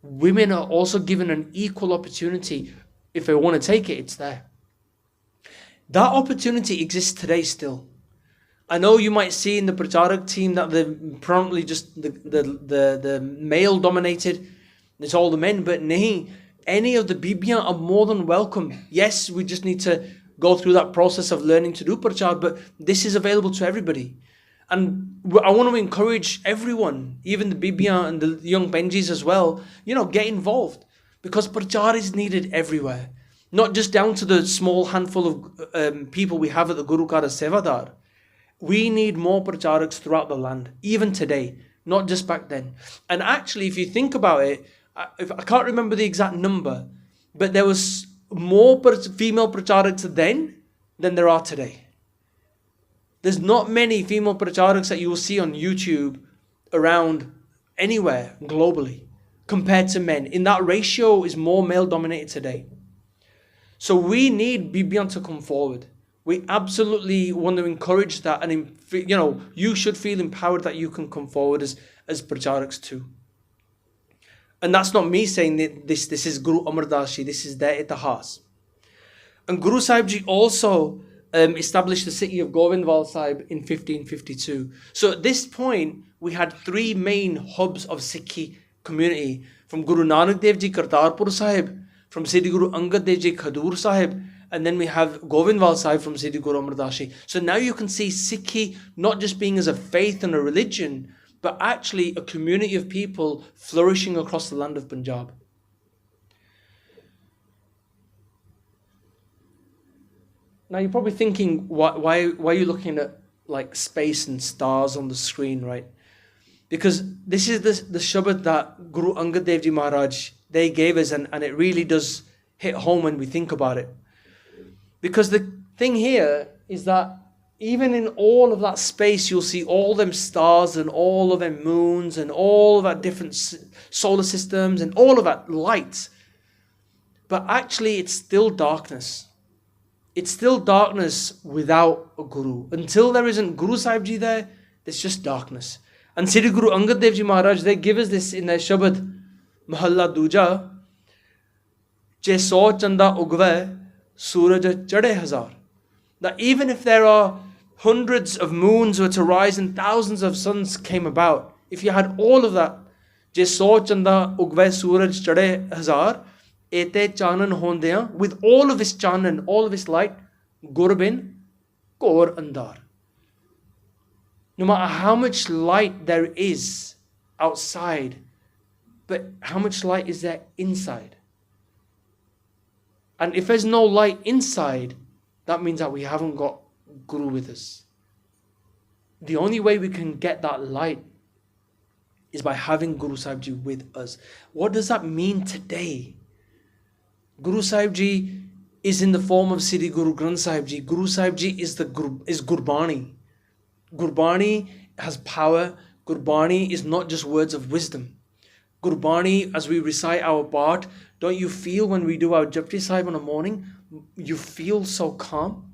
Women are also given an equal opportunity. If they want to take it, it's there. That opportunity exists today still. I know you might see in the pracharak team that they're prominently just the male dominated. It's all the men, but nahi, any of the bibiyan are more than welcome. Yes, we just need to go through that process of learning to do prachar, but this is available to everybody. And I want to encourage everyone, even the bibiyan and the young Benjis as well, get involved, because prachar is needed everywhere. Not just down to the small handful of people we have at the Guru Kara Sevadar. We need more pracharaks throughout the land, even today, not just back then. And actually, if you think about it, I can't remember the exact number, but there was more female pracharaks then than there are today. There's not many female pracharaks that you will see on YouTube around anywhere globally compared to men. In that ratio is more male dominated today. So we need bibiyan to come forward. We absolutely want to encourage that, and you should feel empowered that you can come forward as pracharaks too. And that's not me saying that this is Guru Amar Das Ji, this is their itihas. And Guru Sahib Ji also established the city of Govindwal Sahib in 1552. So at this point, we had three main hubs of Sikhi community, from Guru Nanak Dev Ji Kartarpur Sahib, from Siddhi Guru Angad Dev Ji Khadur Sahib, and then we have Govindwal Sahib from Siddhi Guru Amar Das Ji. So now you can see Sikhi not just being as a faith and a religion, but actually a community of people flourishing across the land of Punjab. Now you're probably thinking, why are you looking at like space and stars on the screen, right? Because this is the Shabad that Guru Angad Dev Ji Maharaj, they gave us, and it really does hit home when we think about it. Because the thing here is that even in all of that space, you'll see all them stars and all of them moons and all of that different solar systems and all of that light. But actually, it's still darkness. It's still darkness without a Guru. Until there isn't Guru Sahib Ji there, there's just darkness. And Sri Guru Angad Dev Ji Maharaj, they give us this in their Shabad, Mahalla Duja, Je so chanda ugve, suraj chade hazar. That even if there are hundreds of moons were to rise and thousands of suns came about, if you had all of that, Je so chanda ugve, suraj chade hazar, ete chanan hondeyan, with all of his chanan, all of his light, gurbin kor andar. No matter how much light there is outside, but how much light is there inside? And if there's no light inside, that means that we haven't got Guru with us. The only way we can get that light is by having Guru Sahib Ji with us. What does that mean today? Guru Sahib Ji is in the form of Sri Guru Granth Sahib Ji. Guru Sahib Ji is Gurbani. Gurbani has power. Gurbani is not just words of wisdom. Gurbani, as we recite our part, don't you feel when we do our Japji Sahib in the morning, you feel so calm?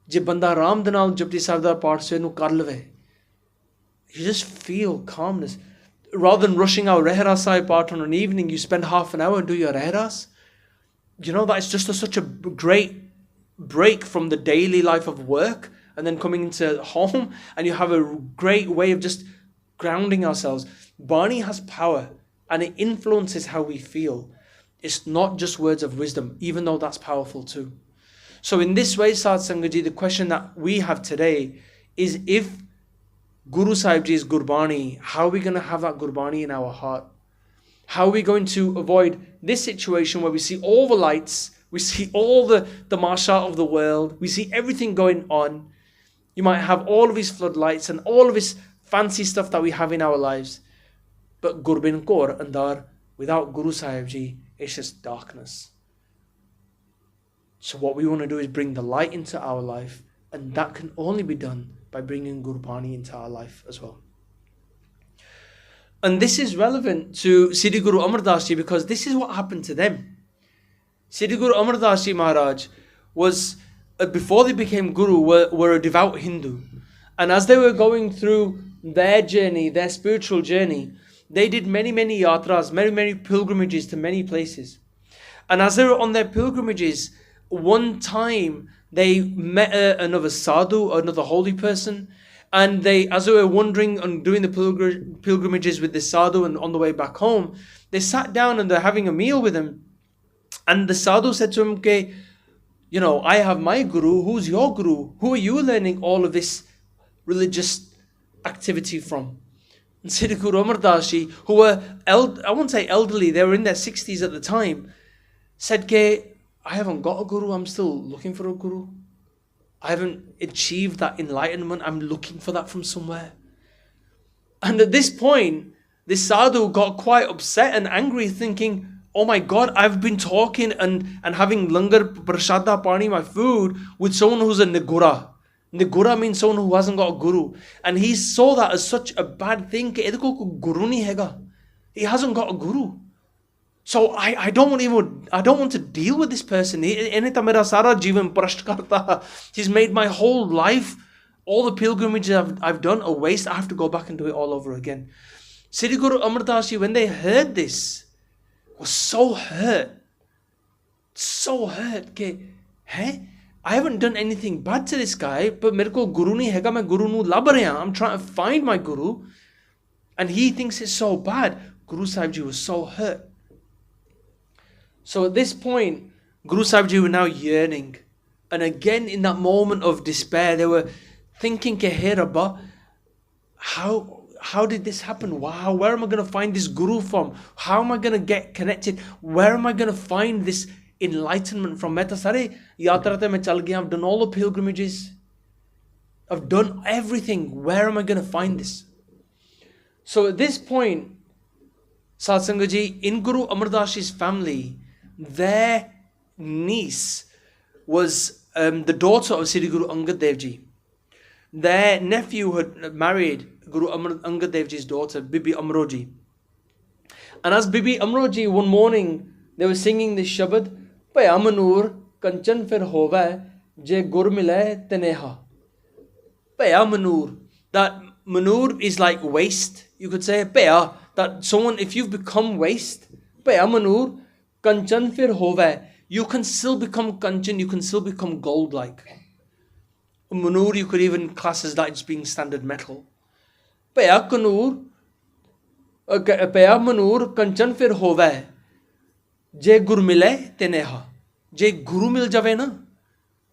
Je banda Ram de naal Japji Sahib da part se nu kar lave. You just feel calmness. Rather than rushing our Rehras Sahib part on an evening, you spend half an hour and do your Rehras. That it's just such a great break from the daily life of work and then coming into home, and you have a great way of just grounding ourselves. Bani has power and it influences how we feel. It's not just words of wisdom, even though that's powerful too. So in this way, Sadh Sangat Ji, the question that we have today is, if Guru Sahib Ji is Gurbani, how are we going to have that Gurbani in our heart? How are we going to avoid this situation where we see all the lights, we see all the tamasha of the world, we see everything going on. You might have all of his floodlights and all of his fancy stuff that we have in our lives. But Gurbin Kaur Andar, without Guru Sahib Ji, it's just darkness. So what we want to do is bring the light into our life And that can only be done by bringing Guru Pani into our life as well. And this is relevant to Siddhi Guru Amar Das Ji because this is what happened to them. Siddhi Guru Amar Das Ji Maharaj was, before they became Guru, were a devout Hindu. And as they were going through their journey, their spiritual journey, they did many, many yatras, many, many pilgrimages to many places. And as they were on their pilgrimages, one time they met another sadhu, another holy person. And as they were wandering and doing the pilgrimages with the sadhu and on the way back home, they sat down and they're having a meal with him. And the sadhu said to him, okay, I have my guru. Who's your guru? Who are you learning all of this religious activity from? And Siddhi Guru Amar Das Ji, who were, I won't say elderly, they were in their 60s at the time, said, I haven't got a guru. I'm still looking for a guru. I haven't achieved that enlightenment. I'm looking for that from somewhere. And at this point, this sadhu got quite upset and angry, thinking, oh my God, I've been talking and having langar, prashada, pani, my food, with someone who's a nigura. Nigura means someone who hasn't got a guru. And he saw that as such a bad thing. He hasn't got a guru. So I don't want to deal with this person. He's made my whole life, all the pilgrimages I've done, a waste. I have to go back and do it all over again. Siddhi Guru Amar Das Ji, when they heard this, was so hurt. I haven't done anything bad to this guy, but mere ko guru nahi hega, main guru nu lab raha. I'm trying to find my guru. And he thinks it's so bad. Guru Sahib Ji was so hurt. So at this point, Guru Sahib Ji were now yearning. And again, in that moment of despair, they were thinking, hey Rabba, how did this happen? Wow, where am I going to find this guru from? How am I going to get connected? Where am I going to find this enlightenment from? I've done all the pilgrimages. I've done everything. Where am I going to find this? So at this point, Satsanga Ji, in Guru Amar Das Ji's family, their niece was the daughter of Siddhi Guru Angad Dev Ji. Their nephew had married Guru Angad Dev Ji's daughter, Bibi Amro Ji. And as Bibi Amro Ji, one morning, they were singing this shabad, Paya Manur Kanchan Fir Hove Je Gur Mile Teneha. Paya Manur. That manur is like waste. You could say Paya, that someone, if you've become waste, Paya Manur Kanchan Fir Hove. You can still become kanchan, you can still become gold-like. Manur, you could even class as that as being standard metal. Paya Manur Kanchan Fir Hove Je Gur Mile Teneha. Je Guru Mil Jave na,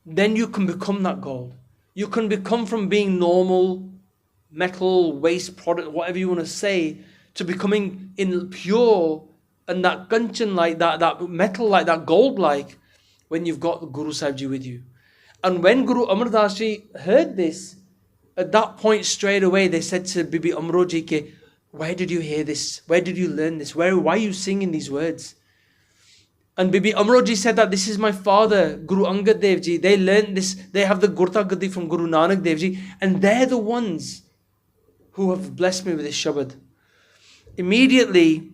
then you can become that gold. You can become from being normal, metal, waste product, whatever you want to say, to becoming in pure and that kanchan like that metal like that gold like, when you've got the Guru Sahib Ji with you. And when Guru Amar Das Ji heard this, at that point straight away they said to Bibi Amro Ji, ke, where did you hear this? Where did you learn this? Why are you singing these words? And Bibi Amro Ji said that this is my father, Guru Angad Dev Ji. They learned this, they have the Gurta Gadi from Guru Nanak Dev Ji, and they're the ones who have blessed me with this shabad. Immediately,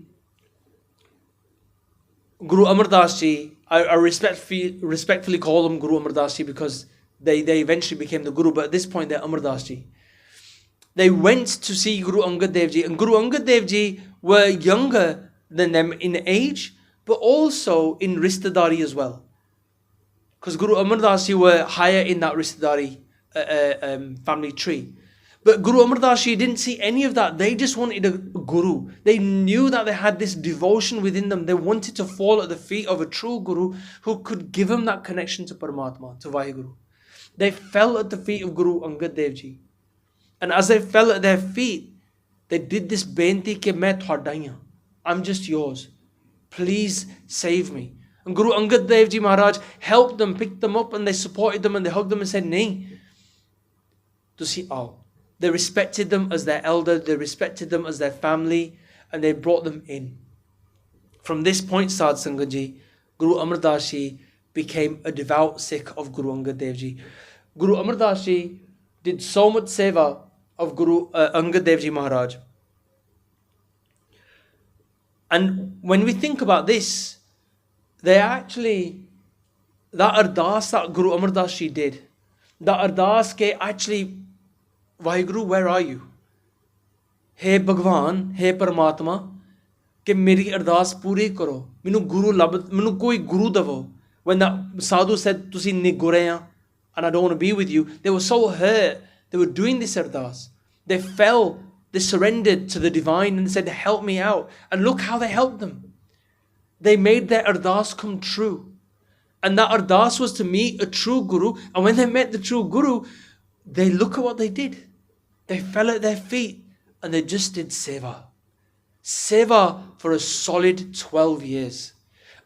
Guru Amar Das Ji, I respectfully call them Guru Amar Das Ji because they eventually became the Guru, but at this point they're Amar Das Ji. They went to see Guru Angad Dev Ji, and Guru Angad Dev Ji were younger than them in age, but also in Rishtadari as well. Because Guru Amar Das Ji were higher in that Rishtadari family tree. But Guru Amar Das Ji didn't see any of that. They just wanted a guru. They knew that they had this devotion within them. They wanted to fall at the feet of a true guru who could give them that connection to Paramatma, to Vaheguru. They fell at the feet of Guru Angad Dev Ji. And as they fell at their feet, they did this benti ke main thwada hi haan. I'm just yours. Please save me. And Guru Angad Dev Ji Maharaj helped them, picked them up, and they supported them, and they hugged them and said, nahi, tusi aao. They respected them as their elder, they respected them as their family, and they brought them in. From this point, Sadh Sangat Ji, Guru Amar Das Ji became a devout Sikh of Guru Angad Dev Ji. Guru Amar Das Ji did so much seva of Guru Angad Dev Ji Maharaj. And when we think about this, they actually, that ardas that Guru Amar Das Ji did, that ardas ke actually, Vaheguru, where are you? Hey Bhagwan, hey Paramatma, कि मेरी अरदास पूरी करो, मैनू गुरु लभ, मैनू कोई गुरु दवो. When that sadhu said, तुसी निगुरे हैं, and I don't want to be with you, they were so hurt. They were doing this ardas. They fell, they surrendered to the divine and said, help me out. And look how they helped them. They made their ardas come true. And that ardas was to meet a true guru. And when they met the true guru, they look at what they did. They fell at their feet and they just did seva. Seva for a solid 12 years.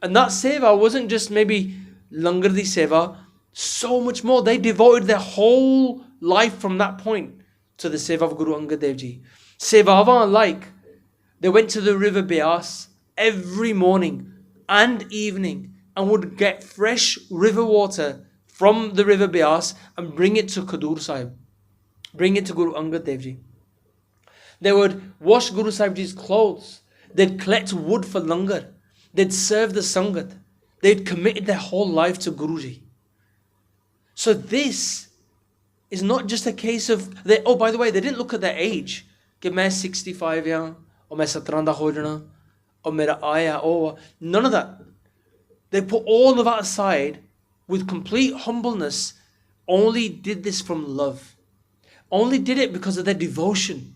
And that seva wasn't just maybe langar di seva, so much more. They devoted their whole life from that point to the seva of Guru Angad Dev Ji. Sevavan, like, they went to the river Beas every morning and evening and would get fresh river water from the river Beas and bring it to Khadur Sahib. Bring it to Guru Angad Dev Ji. They would wash Guru Sahib Ji's clothes. They'd collect wood for langar. They'd serve the Sangat. They'd committed their whole life to Guruji. So this is not just a case of, oh, by the way, they didn't look at their age. कि मैं 65 या, or मैं 17 da ho jana, or mera aaya, oh, none of that. They put all of that aside with complete humbleness, only did this from love. Only did it because of their devotion.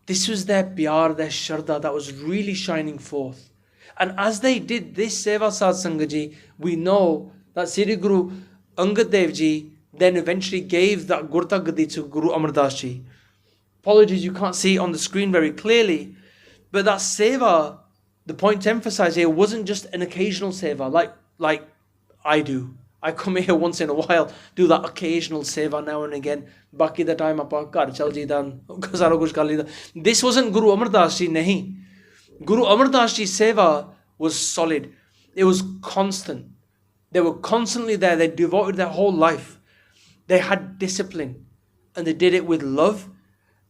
This was their pyar, their sharda that was really shining forth. And as they did this seva Sad Sangat Ji, we know that Sri Guru Angad Dev Ji then eventually gave that Gurta Gadi to Guru Amar Das Ji. Apologies, you can't see it on the screen very clearly. But that seva, the point to emphasize here, wasn't just an occasional seva like I do. I come here once in a while, do that occasional seva now and again. Baki the time apa ghar chal jidan, sara kuch kar lida. This wasn't Guru Amar Das Ji, nahi. Guru Amar Das Ji's seva was solid. It was constant. They were constantly there. They devoted their whole life. They had discipline. And they did it with love.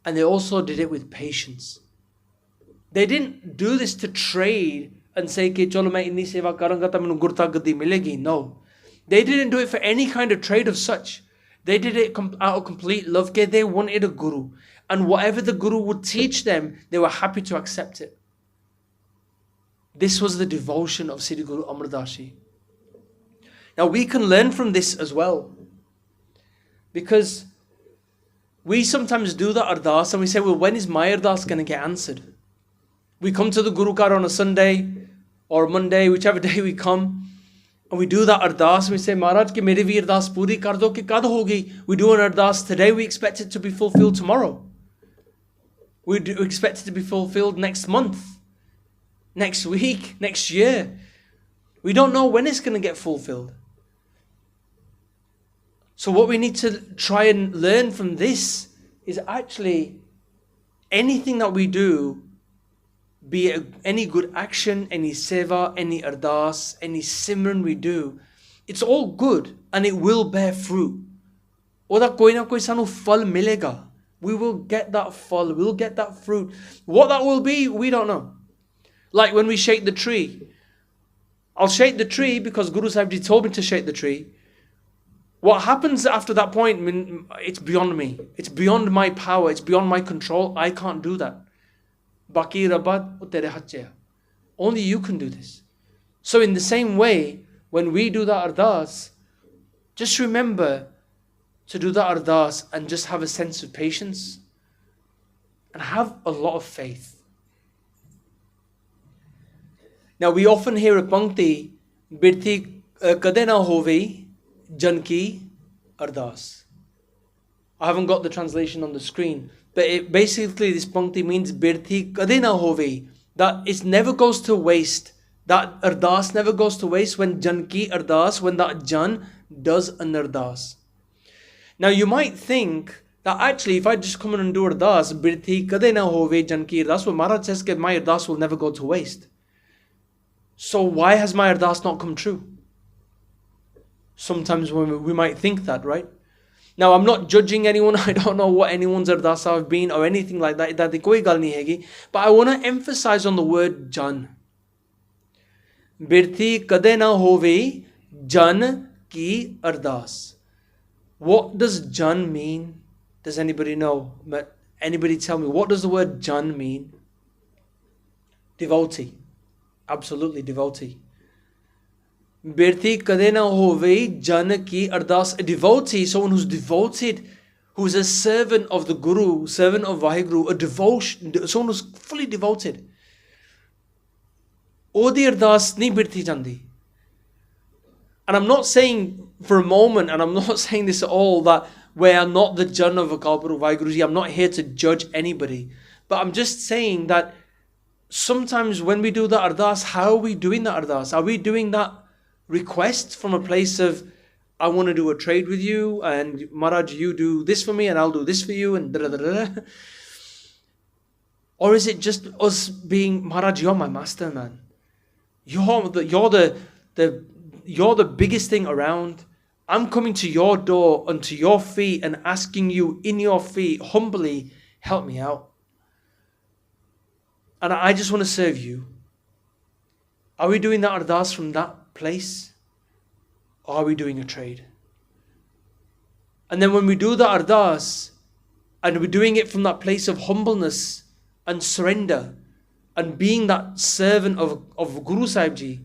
And they also did it with patience. They didn't do this to trade and say, "Ki chalo main inni seva karanga ta mainu gurta gaddi milegi." No. They didn't do it for any kind of trade of such. They did it out of complete love. They wanted a guru. And whatever the guru would teach them, they were happy to accept it. This was the devotion of Sri Guru Amar Das Ji. Now we can learn from this as well. Because we sometimes do the ardas and we say, well, when is my ardas going to get answered? We come to the Guru Car on a Sunday or Monday, whichever day we come, and we do that ardas and we say, Maharaj, ki meri bhi ardas puri kar do, ki kad hogi? We do an ardas today, we expect it to be fulfilled tomorrow. We expect it to be fulfilled next month, next week, next year. We don't know when it's going to get fulfilled. So what we need to try and learn from this is actually anything that we do, be it any good action, any seva, any ardas, any simran we do, it's all good and it will bear fruit. Oda koi na koi sanu phal milega. We will get that phal, we'll get that fruit. What that will be, we don't know. Like when we shake the tree. I'll shake the tree because Guru Sahib Ji told me to shake the tree. What happens after that point, I mean, it's beyond me. It's beyond my power. It's beyond my control. I can't do that. Baki Rabbat o tere hath che. Only you can do this. So in the same way, when we do the ardas, just remember to do the ardas and just have a sense of patience and have a lot of faith. Now we often hear a pankti, Birthi kade na hove Janki Ardas. I haven't got the translation on the screen, but basically this pankti means Birthi kade na hove, that it never goes to waste. That ardas never goes to waste when Janki Ardas, when that Jan does an ardas. Now you might think that actually if I just come in and do ardas, Birthi kade na hove Janki Ardas, well Maharaj says that my ardas will never go to waste. So why has my ardas not come true? Sometimes when we might think that, right? Now, I'm not judging anyone. I don't know what anyone's ardas have been or anything like that. That koi gal nahi hai. But I want to emphasize on the word jan. Birthi kade na hove jan ki ardas. What does jan mean? Does anybody know? Anybody tell me, what does the word jan mean? Devotee. Absolutely, devotee. Birthi kade na hove jan ki ardas. A devotee, someone who's devoted, who's a servant of the Guru, servant of Vaheguru, a devotion, someone who's fully devoted. Odi ardas nahi birthi jandi. And I'm not saying for a moment, and I'm not saying this at all, that we are not the Jan of Akal Purukh Vaheguruji. I'm not here to judge anybody. But I'm just saying that sometimes when we do the ardas, how are we doing the ardas? Are we doing that request from a place of, I want to do a trade with you, and Maharaj, you do this for me, and I'll do this for you, and da-da-da-da? Or is it just us being, Maharaj, you're my master, man. You're the biggest thing around. I'm coming to your door and to your feet and asking you in your feet, humbly, help me out. And I just want to serve you. Are we doing that ardas from that place? Or are we doing a trade? And then when we do the ardas, and we're doing it from that place of humbleness and surrender, and being that servant of Guru Sahib Ji,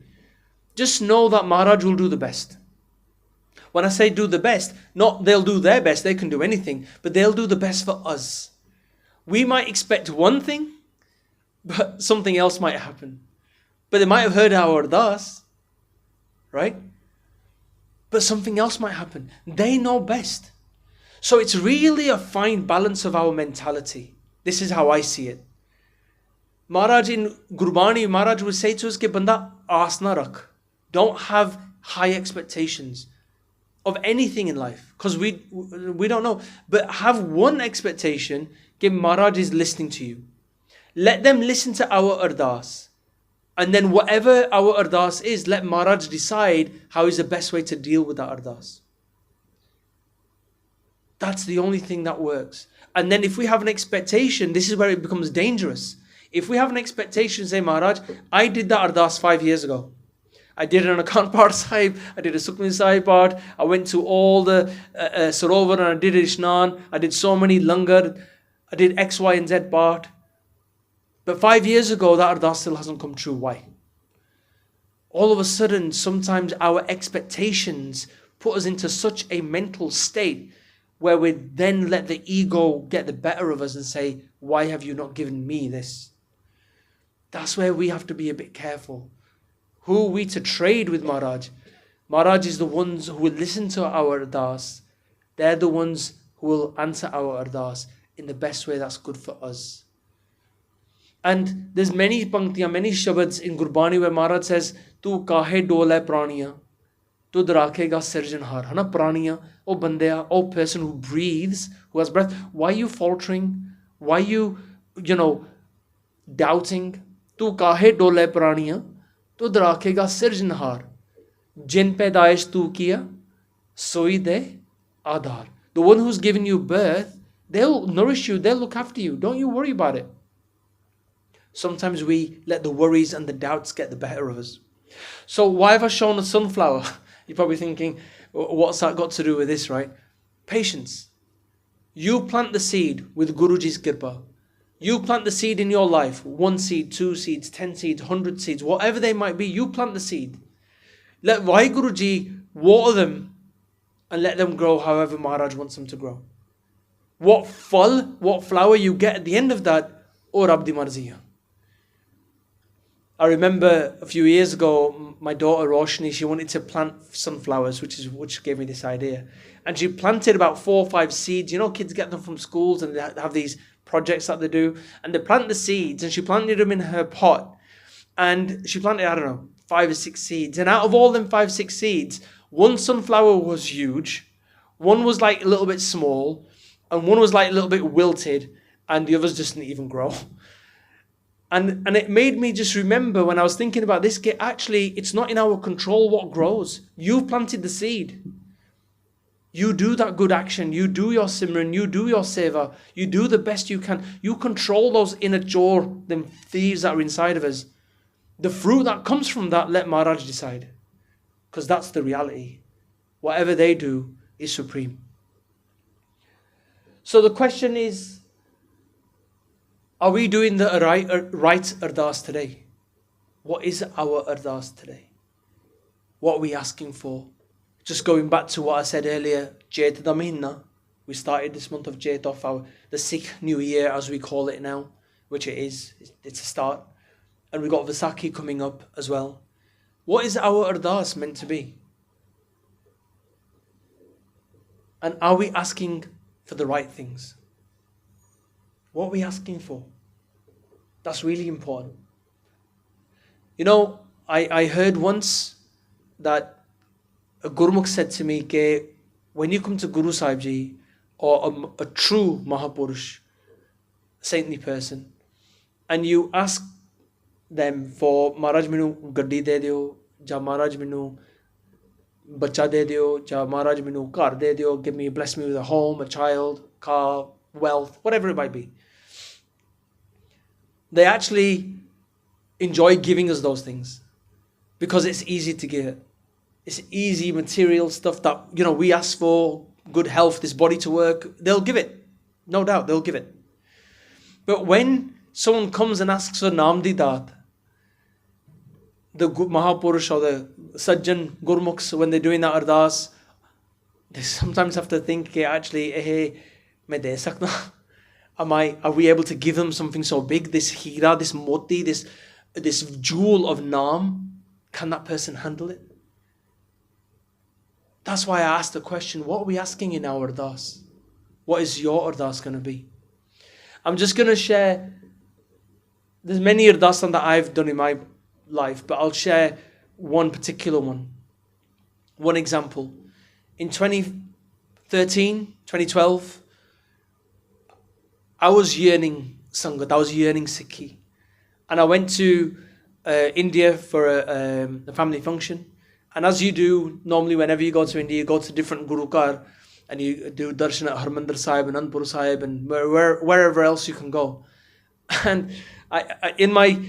just know that Maharaj will do the best. When I say do the best, not they'll do their best, they can do anything, but they'll do the best for us. We might expect one thing, but something else might happen. But they might have heard our ardas, right? But something else might happen. They know best. So it's really a fine balance of our mentality. This is how I see it. Maharaj in Gurbani, Maharaj would say to us, "Ke banda aas na rakh." Don't have high expectations of anything in life, because we don't know. But have one expectation, that Maharaj is listening to you. Let them listen to our ardas. And then whatever our ardas is, let Maharaj decide how is the best way to deal with that ardas. That's the only thing that works. And then if we have an expectation, this is where it becomes dangerous. If we have an expectation, say, Maharaj, I did that ardas 5 years ago. I did it on Akhand Path Sahib, I did a Sukhmani Sahib Path, I went to all the Sarovar and I did Ishnan, I did so many Langar, I did X, Y and Z Path. But 5 years ago, that ardas still hasn't come true. Why? All of a sudden, sometimes our expectations put us into such a mental state where we then let the ego get the better of us and say, why have you not given me this? That's where we have to be a bit careful. Who are we to trade with Maharaj? Maharaj is the ones who will listen to our ardas. They're the ones who will answer our ardas in the best way that's good for us. And there's many panktiyan, many shabads in Gurbani where Maharaj says, Tu kahe dole praniya, tu rakhega sirjanhar. Hana praniya, oh bandeya, oh person who breathes, who has breath. Why are you faltering? Why are you, doubting? Tu kahe dole praniya, tu rakhega sirjanhar. Jin paidaish tu kiya, soi de adhar. The one who's given you birth, they'll nourish you, they'll look after you. Don't you worry about it. Sometimes we let the worries and the doubts get the better of us. So why have I shown a sunflower? You're probably thinking, what's that got to do with this, right? Patience. You plant the seed with Guruji's kirpa. You plant the seed in your life. 1 seed, 2 seeds, 10 seeds, 100 seeds, whatever they might be, you plant the seed. Let Vaheguruji water them and let them grow however Maharaj wants them to grow. What flower you get at the end of that, or Abdi Marziya. I remember a few years ago, my daughter Roshni, she wanted to plant sunflowers, which gave me this idea. And she planted about 4 or 5 seeds. Kids get them from schools and they have these projects that they do. And they plant the seeds and she planted them in her pot. And she planted, 5 or 6 seeds. And out of all them 5, 6 seeds, one sunflower was huge. One was like a little bit small. And one was like a little bit wilted. And the others just didn't even grow. And it made me just remember when I was thinking about this, actually, it's not in our control what grows. You've planted the seed. You do that good action. You do your simran. You do your seva. You do the best you can. You control those inner chore, them thieves that are inside of us. The fruit that comes from that, let Maharaj decide. Because that's the reality. Whatever they do is supreme. So the question is, are we doing the right Ardas today? What is our Ardas today? What are we asking for? Just going back to what I said earlier, Jait da Mahina. We started this month of Jait off the Sikh New Year, as we call it now, which it is. It's a start. And we've got Vaisakhi coming up as well. What is our Ardas meant to be? And are we asking for the right things? What are we asking for? That's really important. You know, I heard once that a Gurmukh said to me, ke, when you come to Guru Sahib Ji, or a true Mahapurush, saintly person, and you ask them for Maharaj Minu Gaddi de Dio, Ja Maharaj Minu Bacha de Dio, Ja Maharaj Minu Kar de Dio, bless me with a home, a child, car, wealth, whatever it might be. They actually enjoy giving us those things because it's easy to give it. It's easy material stuff that, you know, we ask for, good health, this body to work, they'll give it. No doubt, they'll give it. But when someone comes and asks for Naam Di Daat, the Mahapurush or the Sajjan Gurmukhs, when they're doing that Ardas, they sometimes have to think, actually, main de sakta. Are we able to give them something so big? This hira, this moti, this jewel of Naam, can that person handle it? That's why I asked the question, what are we asking in our Ardas? What is your Ardas going to be? I'm just going to share, there's many Ardasan that I've done in my life, but I'll share one particular one. One example. In 2013, 2012, I was yearning Sangat, I was yearning Sikhi. And I went to India for a family function. And as you do, normally whenever you go to India, you go to different Gurukar and you do darshan at Harmandir Sahib and Anandpur Sahib and wherever else you can go. And I in my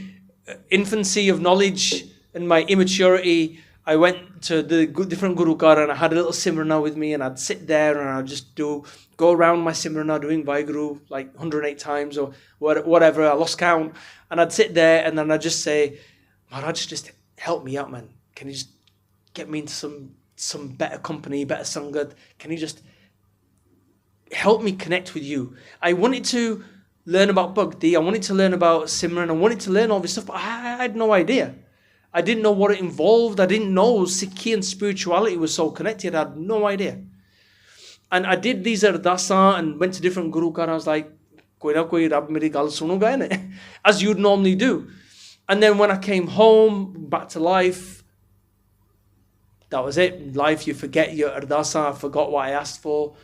infancy of knowledge and my immaturity, I went to the different Gurukar and I had a little Simrana with me and I'd sit there and I'd just go around my Simrana doing Vaheguru like 108 times or whatever, I lost count. And I'd sit there and then I'd just say, Maharaj, just help me out, man. Can you just get me into some better company, better Sangat? Can you just help me connect with you? I wanted to learn about Bhakti, I wanted to learn about Simran, I wanted to learn all this stuff, but I had no idea. I didn't know what it involved. I didn't know Sikhi and spirituality was so connected. I had no idea. And I did these Ardasa and went to different Gurukar and I was like, koi na koi Rab meri gal sunuga ne, as you'd normally do. And then when I came home, back to life, that was it. Life, you forget your Ardasa, I forgot what I asked for.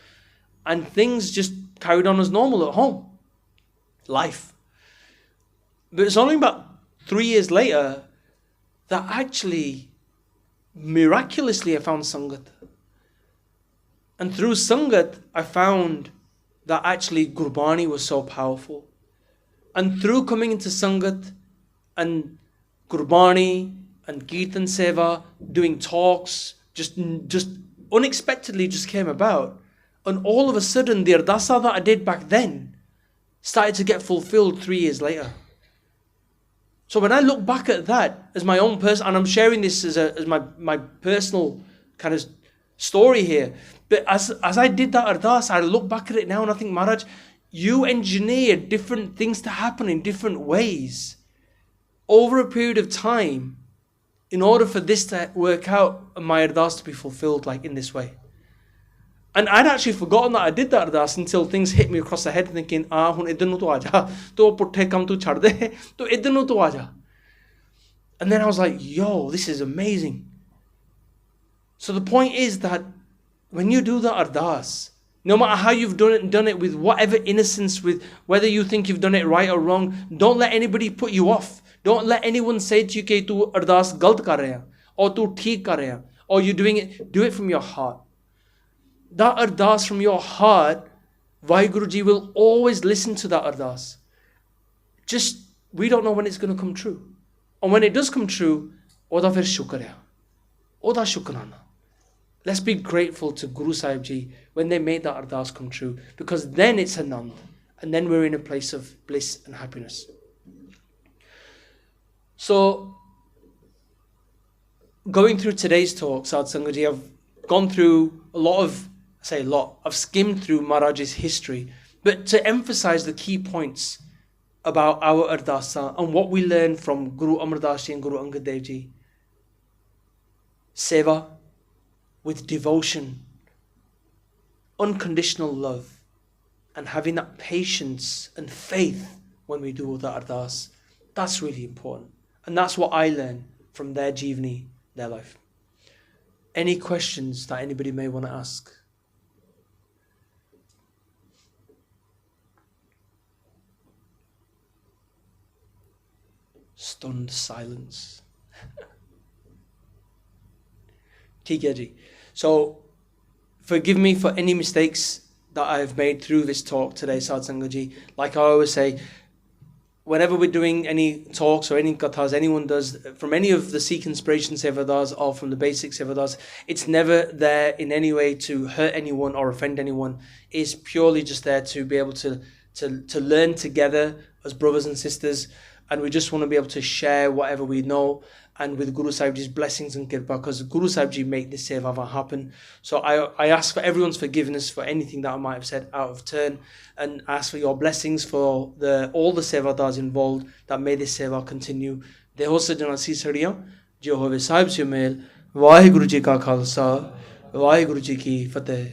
And things just carried on as normal at home. Life. But it's only about 3 years later that actually, miraculously, I found Sangat. And through Sangat, I found that actually Gurbani was so powerful. And through coming into Sangat and Gurbani and Kirtan Seva, doing talks, just unexpectedly just came about. And all of a sudden, the Ardasa that I did back then started to get fulfilled 3 years later. So when I look back at that as my own person, and I'm sharing this as my personal kind of story here, but as I did that Ardas, I look back at it now and I think, Maharaj, you engineered different things to happen in different ways over a period of time in order for this to work out and my Ardas to be fulfilled like in this way. And I'd actually forgotten that I did that Ardas until things hit me across the head thinking, hun idhar nu to aaja, to putthe kam tu chhad de, to idhar nu to aaja. And then I was like, yo, this is amazing. So the point is that when you do the Ardas, No matter how you've done it with whatever innocence, with whether you think you've done it right or wrong, don't let anybody put you off. Don't let anyone say to you कि तू अरदास गलत कर रहा है और तू ठीक कर रहा है or you're doing it. Do it from your heart. That ardas from your heart, Vaheguruji will always listen to that ardas. Just, we don't know when it's going to come true. And when it does come true, oda fir shukr hai. Oda shukrana. Let's be grateful to Guru Sahib Ji when they made that ardas come true, because then it's anand, and then we're in a place of bliss and happiness. So, going through today's talk, Sad Sangat Ji, I've gone through I've skimmed through Maharaj's history, but to emphasize the key points about our ardasa and what we learn from Guru Amar Das Ji and Guru Angad Dev Ji. Seva, with devotion, unconditional love, and having that patience and faith when we do the ardas. That's really important. And that's what I learned from their jeevani, their life. Any questions that anybody may want to ask? Stunned silence. ठीक है जी. So, forgive me for any mistakes that I have made through this talk today, Sad Sangat Ji. Like I always say, whenever we're doing any talks or any kathas anyone does, from any of the Sikh inspiration sevadas or from the basic sevadas, it's never there in any way to hurt anyone or offend anyone. It's purely just there to be able to learn together as brothers and sisters, and we just want to be able to share whatever we know, and with Guru Sahib Ji's blessings and kirpa, because Guru Sahib Ji make this seva happen. So I ask for everyone's forgiveness for anything that I might have said out of turn, and ask for your blessings for all the sevadas involved, that may this seva continue. Deho sajana si sadiyan jo hove Sahib se mel. Vaheguru Ji ka Khalsa, Vaheguru Ji ki Fateh.